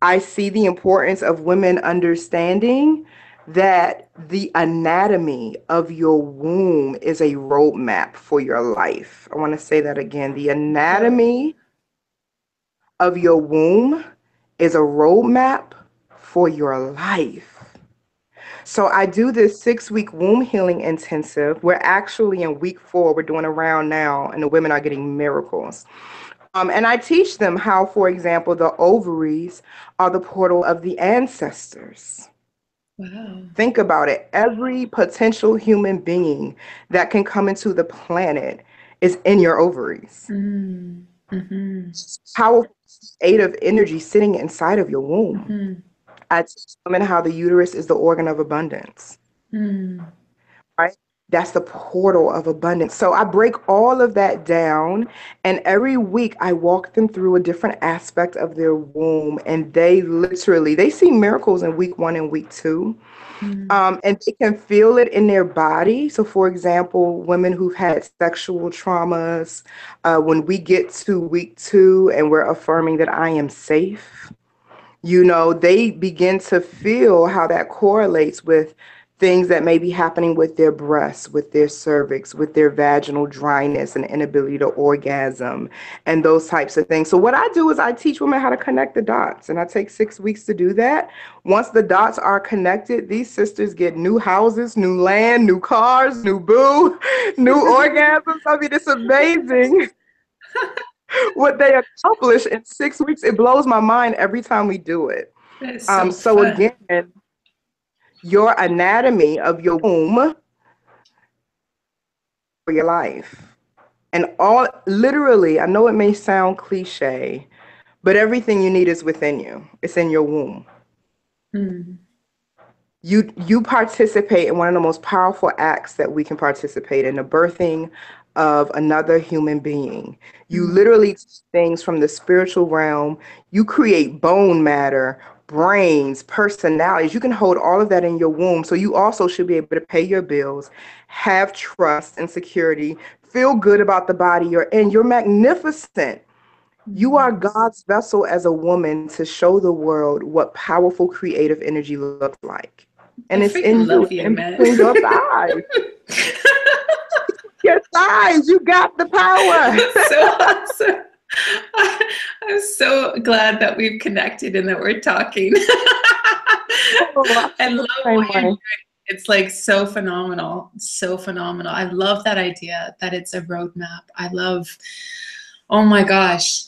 I see the importance of women understanding that the anatomy of your womb is a roadmap for your life. I want to say that again. The anatomy of your womb is a roadmap for your life. So I do this 6-week womb healing intensive. We're actually in week 4. We're doing a round now, and the women are getting miracles. And I teach them how, for example, the ovaries are the portal of the ancestors. Wow. Think about it. Every potential human being that can come into the planet is in your ovaries. Mm-hmm. Powerful state of energy sitting inside of your womb. Mm-hmm. I teach women how the uterus is the organ of abundance. Right? That's the portal of abundance. So I break all of that down, and every week I walk them through a different aspect of their womb, and they see miracles in week 1 and week 2. And they can feel it in their body. So, for example, women who've had sexual traumas, when we get to week 2 and we're affirming that I am safe, you know, they begin to feel how that correlates with things that may be happening with their breasts, with their cervix, with their vaginal dryness and inability to orgasm, and those types of things. So what I do is I teach women how to connect the dots, and I take 6 weeks to do that. Once the dots are connected, these sisters get new houses, new land, new cars, new boo, new orgasms. I mean, it's amazing what they accomplish in 6 weeks. It blows my mind every time we do it. So again, your anatomy of your womb for your life. And literally, I know it may sound cliche, but everything you need is within you. It's in your womb. You participate in one of the most powerful acts that we can participate in, the birthing of another human being. You literally take things from the spiritual realm. You create bone matter, brains, personalities. You can hold all of that in your womb. So you also should be able to pay your bills, have trust and security, feel good about the body you're in. You're magnificent. You are God's vessel as a woman to show the world what powerful creative energy looks like. And I it's freaking in you, love you, in man. between your thighs. Your thighs, you got the power. So awesome. I'm so glad that we've connected and that we're talking. Oh, I I feel love the same what you're way. doing. It's like so phenomenal. So phenomenal. I love that idea that it's a roadmap. Oh my gosh.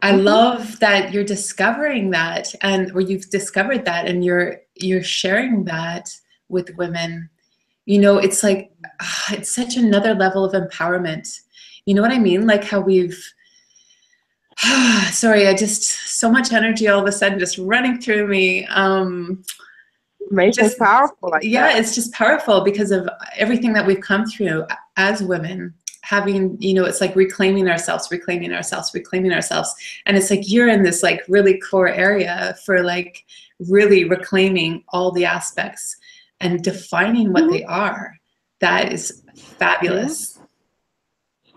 I love that you're discovering that, or you've discovered that, and you're sharing that with women. You know, it's like it's such another level of empowerment. You know what I mean? Like how we've sorry, I just so much energy all of a sudden just running through me. Information's powerful like Yeah, that. it's just powerful because of everything that we've come through as women. Having, you know, it's like reclaiming ourselves. And it's like you're in this like really core area for like really reclaiming all the aspects and defining what they are. That is fabulous.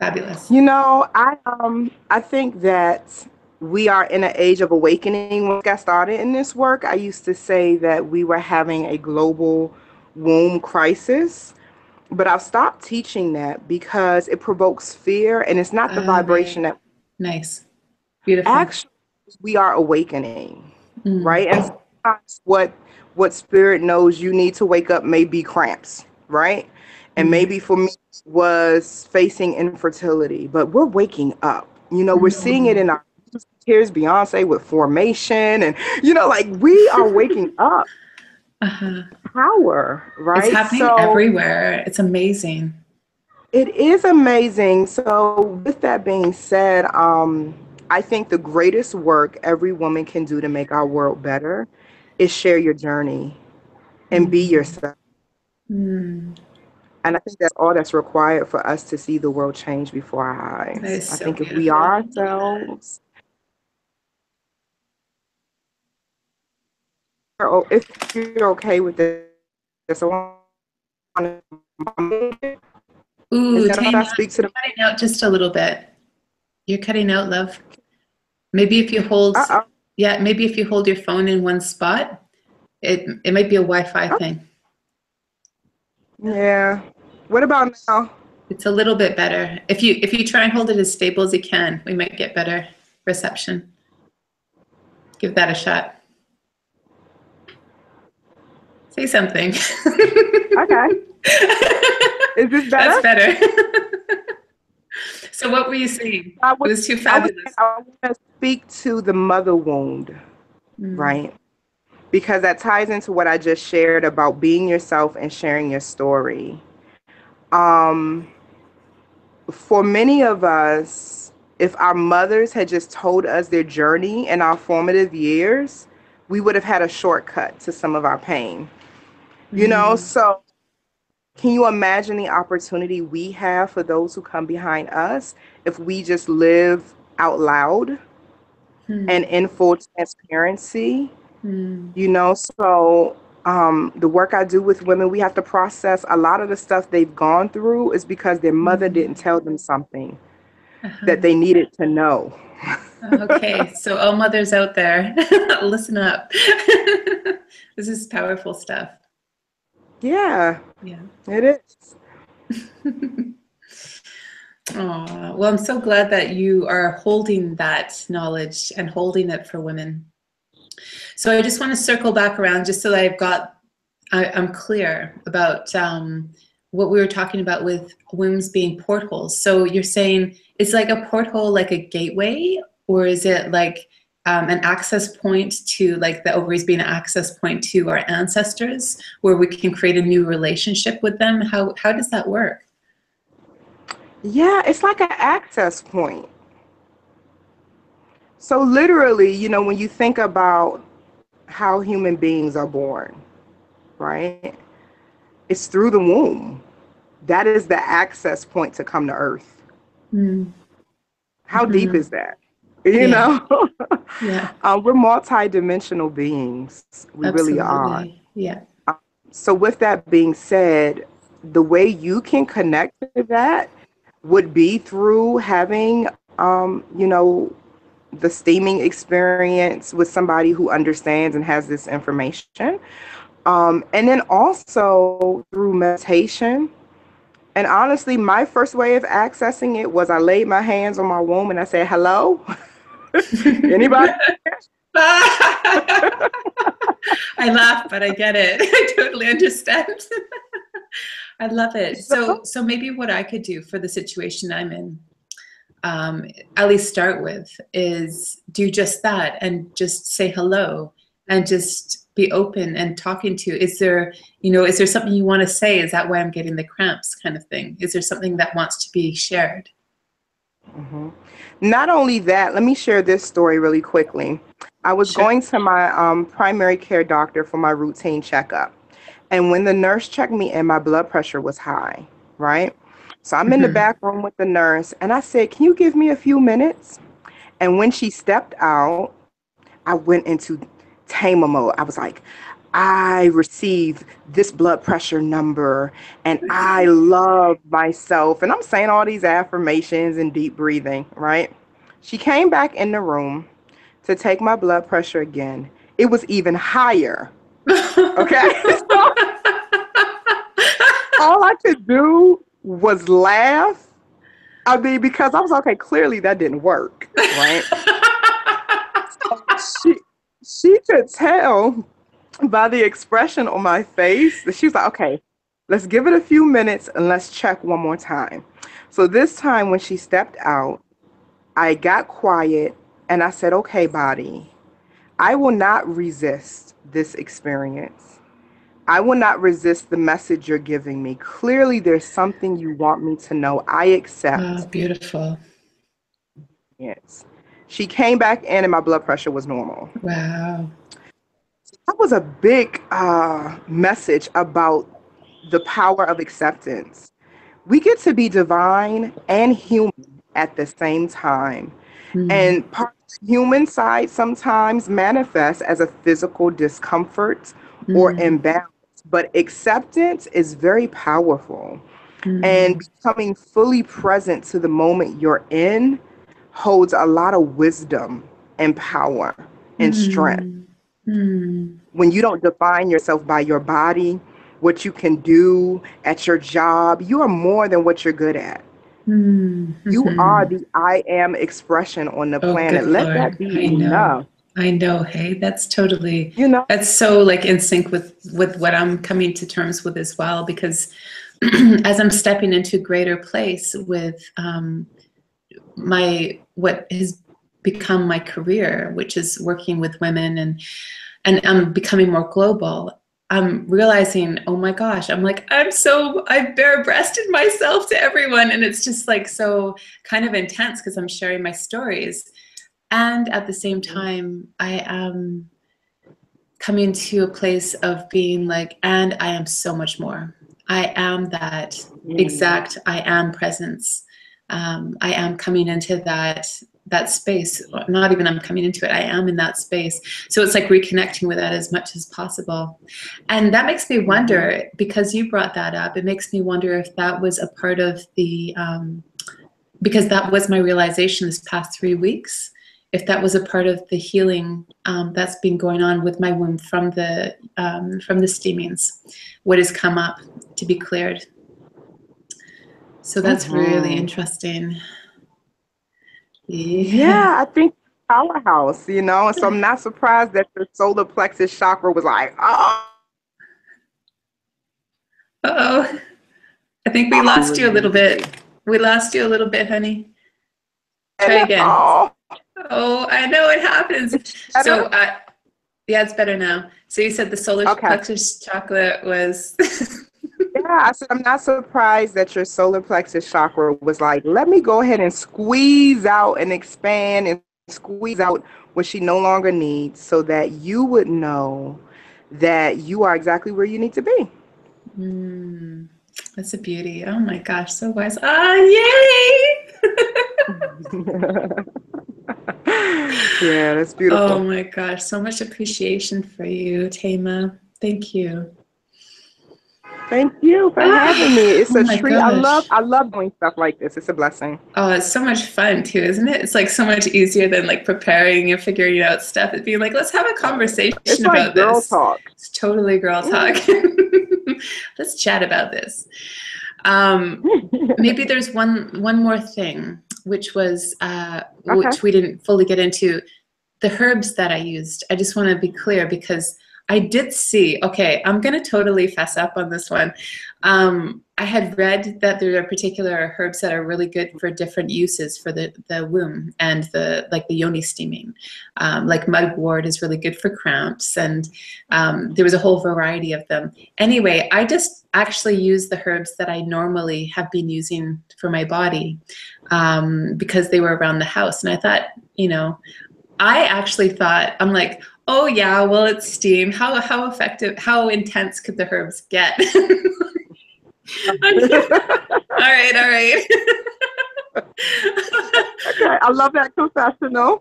Fabulous. You know, I think that we are in an age of awakening. When I got started in this work, I used to say that we were having a global womb crisis. But I've stopped teaching that because it provokes fear, and it's not the vibration Right. that Nice. Beautiful. actually we are awakening, Mm. right? And sometimes what spirit knows you need to wake up may be cramps, right? And maybe for me was facing infertility, but we're waking up. You know, we're seeing it in our music. Here's Beyonce with Formation, and you know, like we are waking up. Power, It's right? happening So everywhere. It's amazing. it is amazing. So, with that being said, I think the greatest work every woman can do to make our world better is share your journey and be yourself. Mm. And I think that's all that's required for us to see the world change before our That eyes. is I so think if we beautiful. are ourselves, or if you're okay with this, I want to, is Ooh, that okay if Tanya, I speak to you're the, cutting out just a little bit. You're cutting out, love. Maybe if you hold, uh-oh. yeah, maybe if you hold your phone in one spot, it might be a Wi-Fi thing. Yeah. What about now? It's a little bit better. If you try and hold it as stable as you can, we might get better reception. Give that a shot. Say something. Okay. Is this better? That's better. So what were you saying? It was too fabulous. I want to speak to the mother wound, right? Because that ties into what I just shared about being yourself and sharing your story. For many of us, if our mothers had just told us their journey in our formative years, we would have had a shortcut to some of our pain. You know, so can you imagine the opportunity we have for those who come behind us if we just live out loud and in full transparency? You know, so the work I do with women, we have to process a lot of the stuff they've gone through is because their mother didn't tell them something that they needed to know. Okay, so all mothers out there, listen up. This is powerful stuff. Yeah, Yeah. it is. Oh, well, I'm so glad that you are holding that knowledge and holding it for women. So I just want to circle back around just so that I'm clear about what we were talking about with wombs being portholes. So you're saying it's like a porthole, like a gateway, or is it like an access point to like the ovaries being an access point to our ancestors where we can create a new relationship with them? How does that work? Yeah, it's like an access point. So literally, you know, when you think about how human beings are born, right? It's through the womb. That is the access point to come to Earth. How deep is that? You Yeah. know, Yeah, we're multi-dimensional beings. We really are. absolutely. Yeah. So with that being said, the way you can connect to that would be through having, you know, the steaming experience with somebody who understands and has this information. And then also through meditation. And honestly, my first way of accessing it was I laid my hands on my womb and I said, hello, anybody? I laugh, but I get it. I totally understand. I love it. So maybe what I could do for the situation I'm in, at least start with, is do just that and just say hello and just be open and talking to. Is there something you want to say? Is that why I'm getting the cramps, kind of thing? Is there something that wants to be shared? Mm-hmm. Not only that, let me share this story really quickly. I was Sure. going to my primary care doctor for my routine checkup. And when the nurse checked me in, my blood pressure was high, right? So I'm in the Mm-hmm. back room with the nurse and I said, can you give me a few minutes? And when she stepped out, I went into tamer mode. I was like, I received this blood pressure number and I love myself. And I'm saying all these affirmations and deep breathing, right? She came back in the room to take my blood pressure again. It was even higher. Okay. So all I could do was laugh. I mean, because I was okay, clearly that didn't work, right? So she could tell by the expression on my face that she was like, okay, let's give it a few minutes and let's check one more time. So this time when she stepped out, I got quiet and I said, okay, body, I will not resist this experience. I will not resist the message you're giving me. Clearly, there's something you want me to know. I Wow, accept beautiful. it. She came back in and my blood pressure was normal. Wow. That was a big message about the power of acceptance. We get to be divine and human at the same time. Mm. And part of the human side sometimes manifests as a physical discomfort or Mm. imbalance. But acceptance is very powerful. And Mm. becoming fully present to the moment you're in holds a lot of wisdom and power and strength. Mm. Mm. When you don't define yourself by your body, what you can do at your job, you are more than what you're good at. Mm. You are Mhm. the I am expression on the Oh, planet. good Let that Lord. be I know. enough. I know. Hey, that's totally, You know? that's so like in sync with what I'm coming to terms with as well, because as I'm stepping into a greater place with what has become my career, which is working with women, and I'm becoming more global, I'm realizing, oh my gosh, I bare breasted myself to everyone. And it's just like so kind of intense because I'm sharing my stories. And at the same time, I am coming to a place of being like, and I am so much more. I am that exact I am presence. I am coming into that space. Not even I'm coming into it. I am in that space. So it's like reconnecting with that as much as possible. And that makes me wonder, because you brought that up, it makes me wonder if that was a part of the because that was my realization this past 3 weeks. If that was a part of the healing that's been going on with my womb from the steamings, what has come up to be cleared. So that's really interesting. Yeah. Yeah, I think powerhouse, you know, and so I'm not surprised that the solar plexus chakra was like, oh, Uh-oh. I think we lost you a little bit. We lost you a little bit, honey. Try again. oh, Oh, I know it happens. it's So, better. yeah, it's better now. So you said the solar Okay. plexus chakra was. Yeah, I said, I'm not surprised that your solar plexus chakra was like, let me go ahead and squeeze out and expand and squeeze out what she no longer needs so that you would know that you are exactly where you need to be. That's a beauty. Oh my gosh, so wise. Ah, yay! Yeah, that's Oh beautiful. my gosh, so much appreciation for you, Thema. Thank you. Thank you for having me. It's Oh a my treat. gosh. I love doing stuff like this. It's a blessing. Oh, it's so much fun too, isn't it? It's like so much easier than like preparing and figuring out stuff. It'd be like, let's have a It's conversation like about girl this. talk. It's totally girl talk. Let's chat about this. Maybe there's one more thing, which was Okay. which we didn't fully get into. The herbs that I used. I just want to be clear because I did see. Okay, I'm gonna totally fess up on this one. I had read that there are particular herbs that are really good for different uses for the womb and the yoni steaming. Like mugwort is really good for cramps, and there was a whole variety of them. Anyway, I just actually used the herbs that I normally have been using for my body because they were around the house, and I thought, I actually thought, I'm like, oh yeah, well, it's steam. How effective, how intense could the herbs get? All right. Okay, I love that confessional.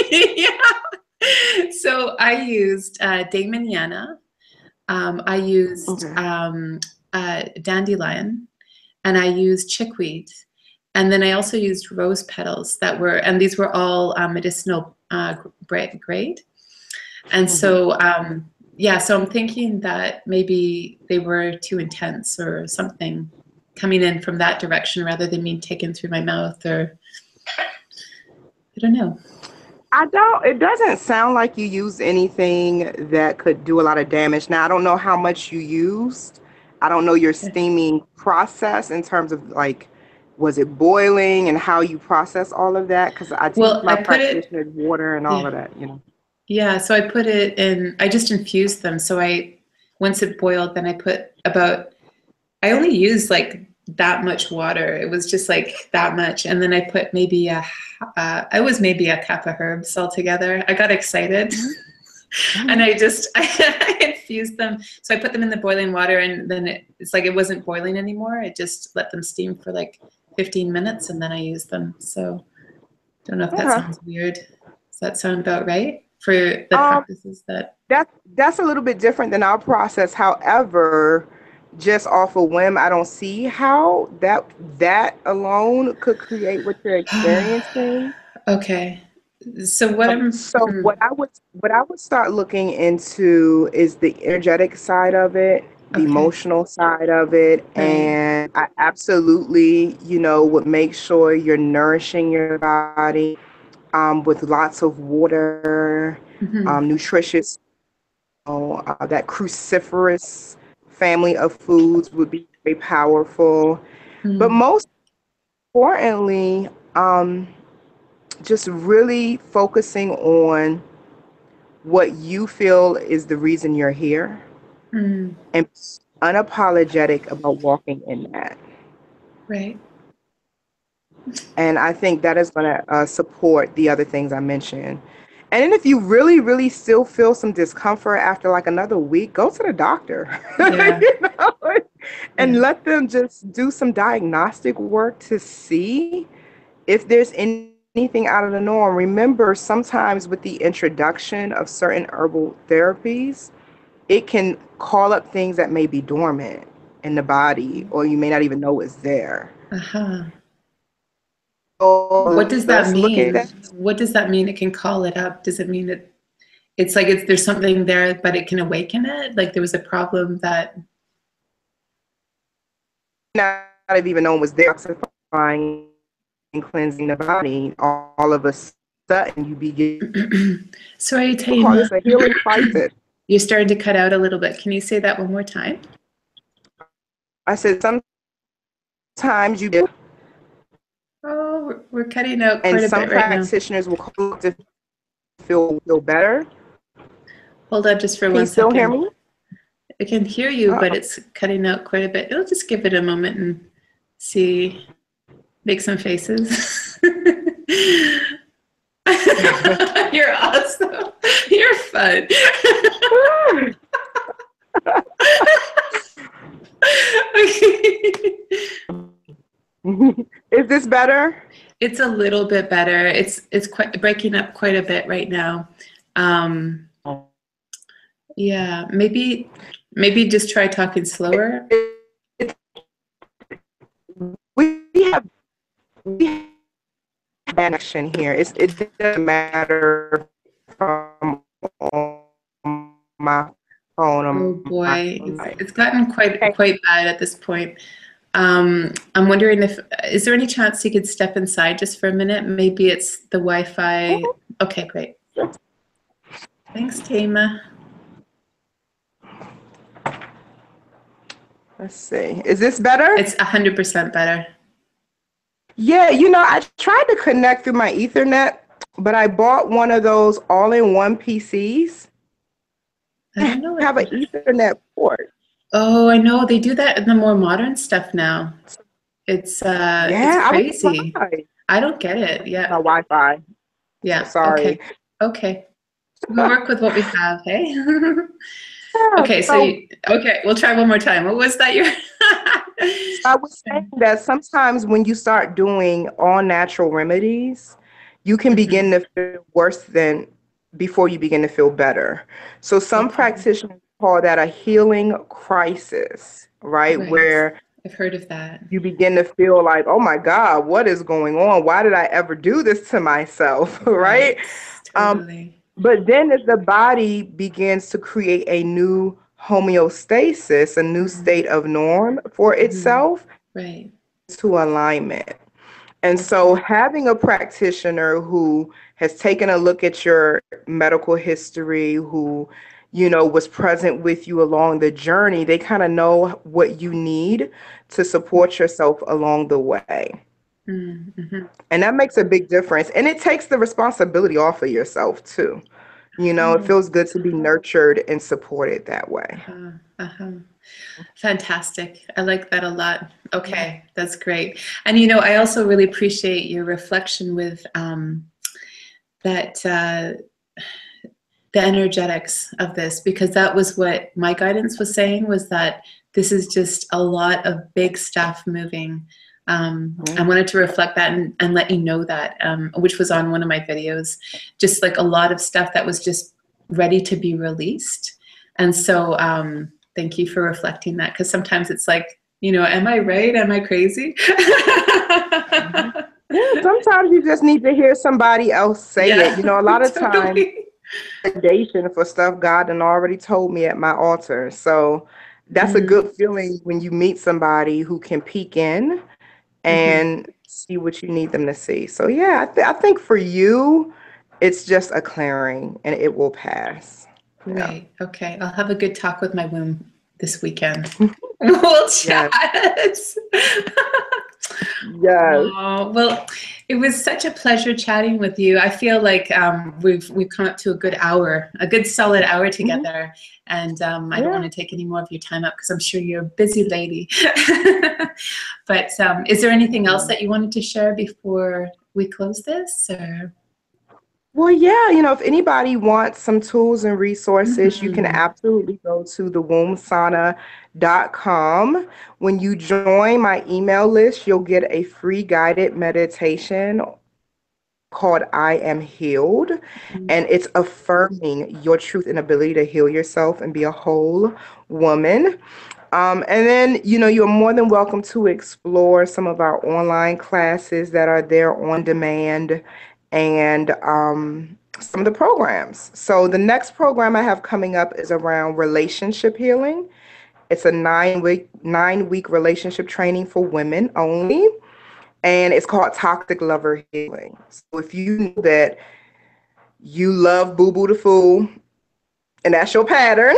Yeah. So I used Gaianna. I used dandelion, and I used chickweed. And then I also used rose petals and these were all medicinal grade. And so, yeah, so I'm thinking that maybe they were too intense or something coming in from that direction rather than being taken through my mouth, or I don't know. It doesn't sound like you used anything that could do a lot of damage. Now, I don't know how much you used. I don't know your steaming process in terms of like, was it boiling and how you process all of that? Because I teach my practitioners water and all of that, Yeah, so I put it in, I just infused them. So once it boiled, then I put I only used like that much water. It was just like that much. And then I put maybe a cup of herbs altogether. I got excited. And I infused them. So I put them in the boiling water, and then it's like it wasn't boiling anymore. I just let them steam for like 15 minutes, and then I used them. So don't know if that sounds weird. Does that sound about right for the practices that's a little bit different than our process. However, just off a whim, I don't see how that alone could create what you're experiencing. Okay. So what I would start looking into is the energetic side of it, the emotional side of it, and I absolutely, would make sure you're nourishing your body with lots of water, nutritious. That cruciferous family of foods would be very powerful, but most importantly, just really focusing on what you feel is the reason you're here and unapologetic about walking in that. Right. And I think that is going to support the other things I mentioned. And then if you really, really still feel some discomfort after like another week, go to the doctor. Yeah. And let them just do some diagnostic work to see if there's anything out of the norm. Remember, sometimes with the introduction of certain herbal therapies, it can call up things that may be dormant in the body, or you may not even know it's there. What does that mean? What does that mean? It can call it up. Does it mean that it's like there's something there, but it can awaken it? Like there was a problem that not have even known was detoxifying and cleansing the body. All of a sudden, you begin. Sorry, call this a healing crisis. You started to cut out a little bit. Can you say that one more time? I said sometimes you do. Oh, we're cutting out quite a bit right now. And some practitioners will call to feel better. Hold on just for 1 second. Can you still hear me? I can hear you, but it's cutting out quite a bit. I'll just give it a moment and see, make some faces. You're awesome. You're fun. Is this better? It's a little bit better. It's quite breaking up quite a bit right now. Yeah, maybe Maybe just try talking slower. We have connection here. It doesn't matter from my phone Oh or my boy, life. it's gotten quite bad at this point. I'm wondering is there any chance you could step inside just for a minute? Maybe it's the Wi-Fi. Okay, great. Thanks, Thema. Let's see. Is this better? It's 100% better. Yeah, I tried to connect through my Ethernet, but I bought one of those all-in-one PCs. I don't know. I have an Ethernet port. Oh, I know. They do that in the more modern stuff now. It's crazy. I don't get it. Yeah. My Wi-Fi. Yeah. Sorry. Okay. We'll work with what we have, hey? Okay, okay, we'll try one more time. What was that? I was saying that sometimes when you start doing all natural remedies, you can begin to feel worse than before you begin to feel better. So some practitioners call that a healing crisis, right? Where I've heard of that. You begin to feel like, oh my God, what is going on? Why did I ever do this to myself, right? Totally. But then as the body begins to create a new homeostasis, a new state of norm for itself, to alignment. And so having a practitioner who has taken a look at your medical history, who, was present with you along the journey, they kind of know what you need to support yourself along the way. Mm-hmm. And that makes a big difference. And it takes the responsibility off of yourself too. It feels good to be nurtured and supported that way. Fantastic. I like that a lot. Okay, that's great. And I also really appreciate your reflection with the energetics of this, because that was what my guidance was saying, was that this is just a lot of big stuff moving. I wanted to reflect that and let you know that, which was on one of my videos, just like a lot of stuff that was just ready to be released. And so thank you for reflecting that, because sometimes it's like, am I right? Am I crazy? Yeah, sometimes you just need to hear somebody else say it. A lot of times, validation for stuff God done already told me at my altar. So that's a good feeling when you meet somebody who can peek in and see what you need them to see. So yeah, I think for you, it's just a clearing and it will pass. Right. Okay. I'll have a good talk with my womb this weekend. We'll chat. Yes. Oh, well, it was such a pleasure chatting with you. I feel like we've come up to a good hour, a good solid hour together. And I don't want to take any more of your time up, because I'm sure you're a busy lady. But is there anything else that you wanted to share before we close this? Or? Well, yeah, if anybody wants some tools and resources, you can absolutely go to the wombsauna.com. When you join my email list, you'll get a free guided meditation called I Am Healed. And it's affirming your truth and ability to heal yourself and be a whole woman. And then, you're more than welcome to explore some of our online classes that are there on demand, and some of the programs. So the next program I have coming up is around relationship healing. It's a 9-week relationship training for women only, and it's called Toxic Lover Healing. So if you know that you love Boo Boo the Fool, and that's your pattern,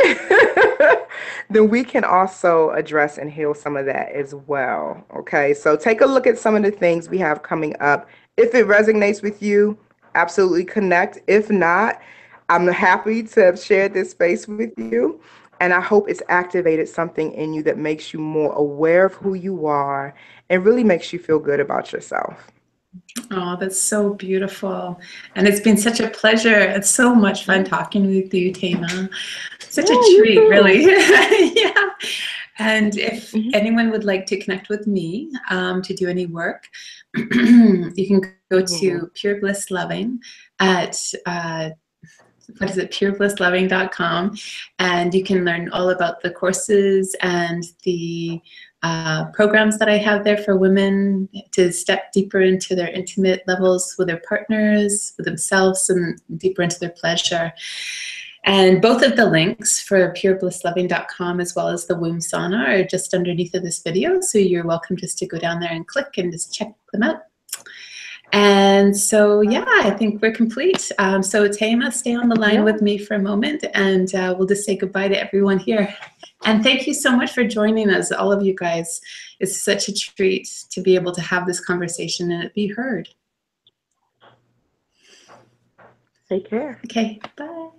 then we can also address and heal some of that as well. Okay, so take a look at some of the things we have coming up. If it resonates with you, absolutely connect. If not, I'm happy to have shared this space with you. And I hope it's activated something in you that makes you more aware of who you are and really makes you feel good about yourself. Oh, that's so beautiful. And it's been such a pleasure. It's so much fun talking with you, Thema. Such a treat, really. Yeah. And if anyone would like to connect with me to do any work, you can go to Pure Bliss Loving at what is it, pureblissloving.com, and you can learn all about the courses and the programs that I have there for women to step deeper into their intimate levels with their partners, with themselves, and deeper into their pleasure. And both of the links for pureblissloving.com as well as the Womb Sauna are just underneath of this video, so you're welcome just to go down there and click and just check them out. And so, yeah, I think we're complete. So Thema, stay on the line with me for a moment, and we'll just say goodbye to everyone here. And thank you so much for joining us, all of you guys. It's such a treat to be able to have this conversation and it be heard. Take care. Okay, bye.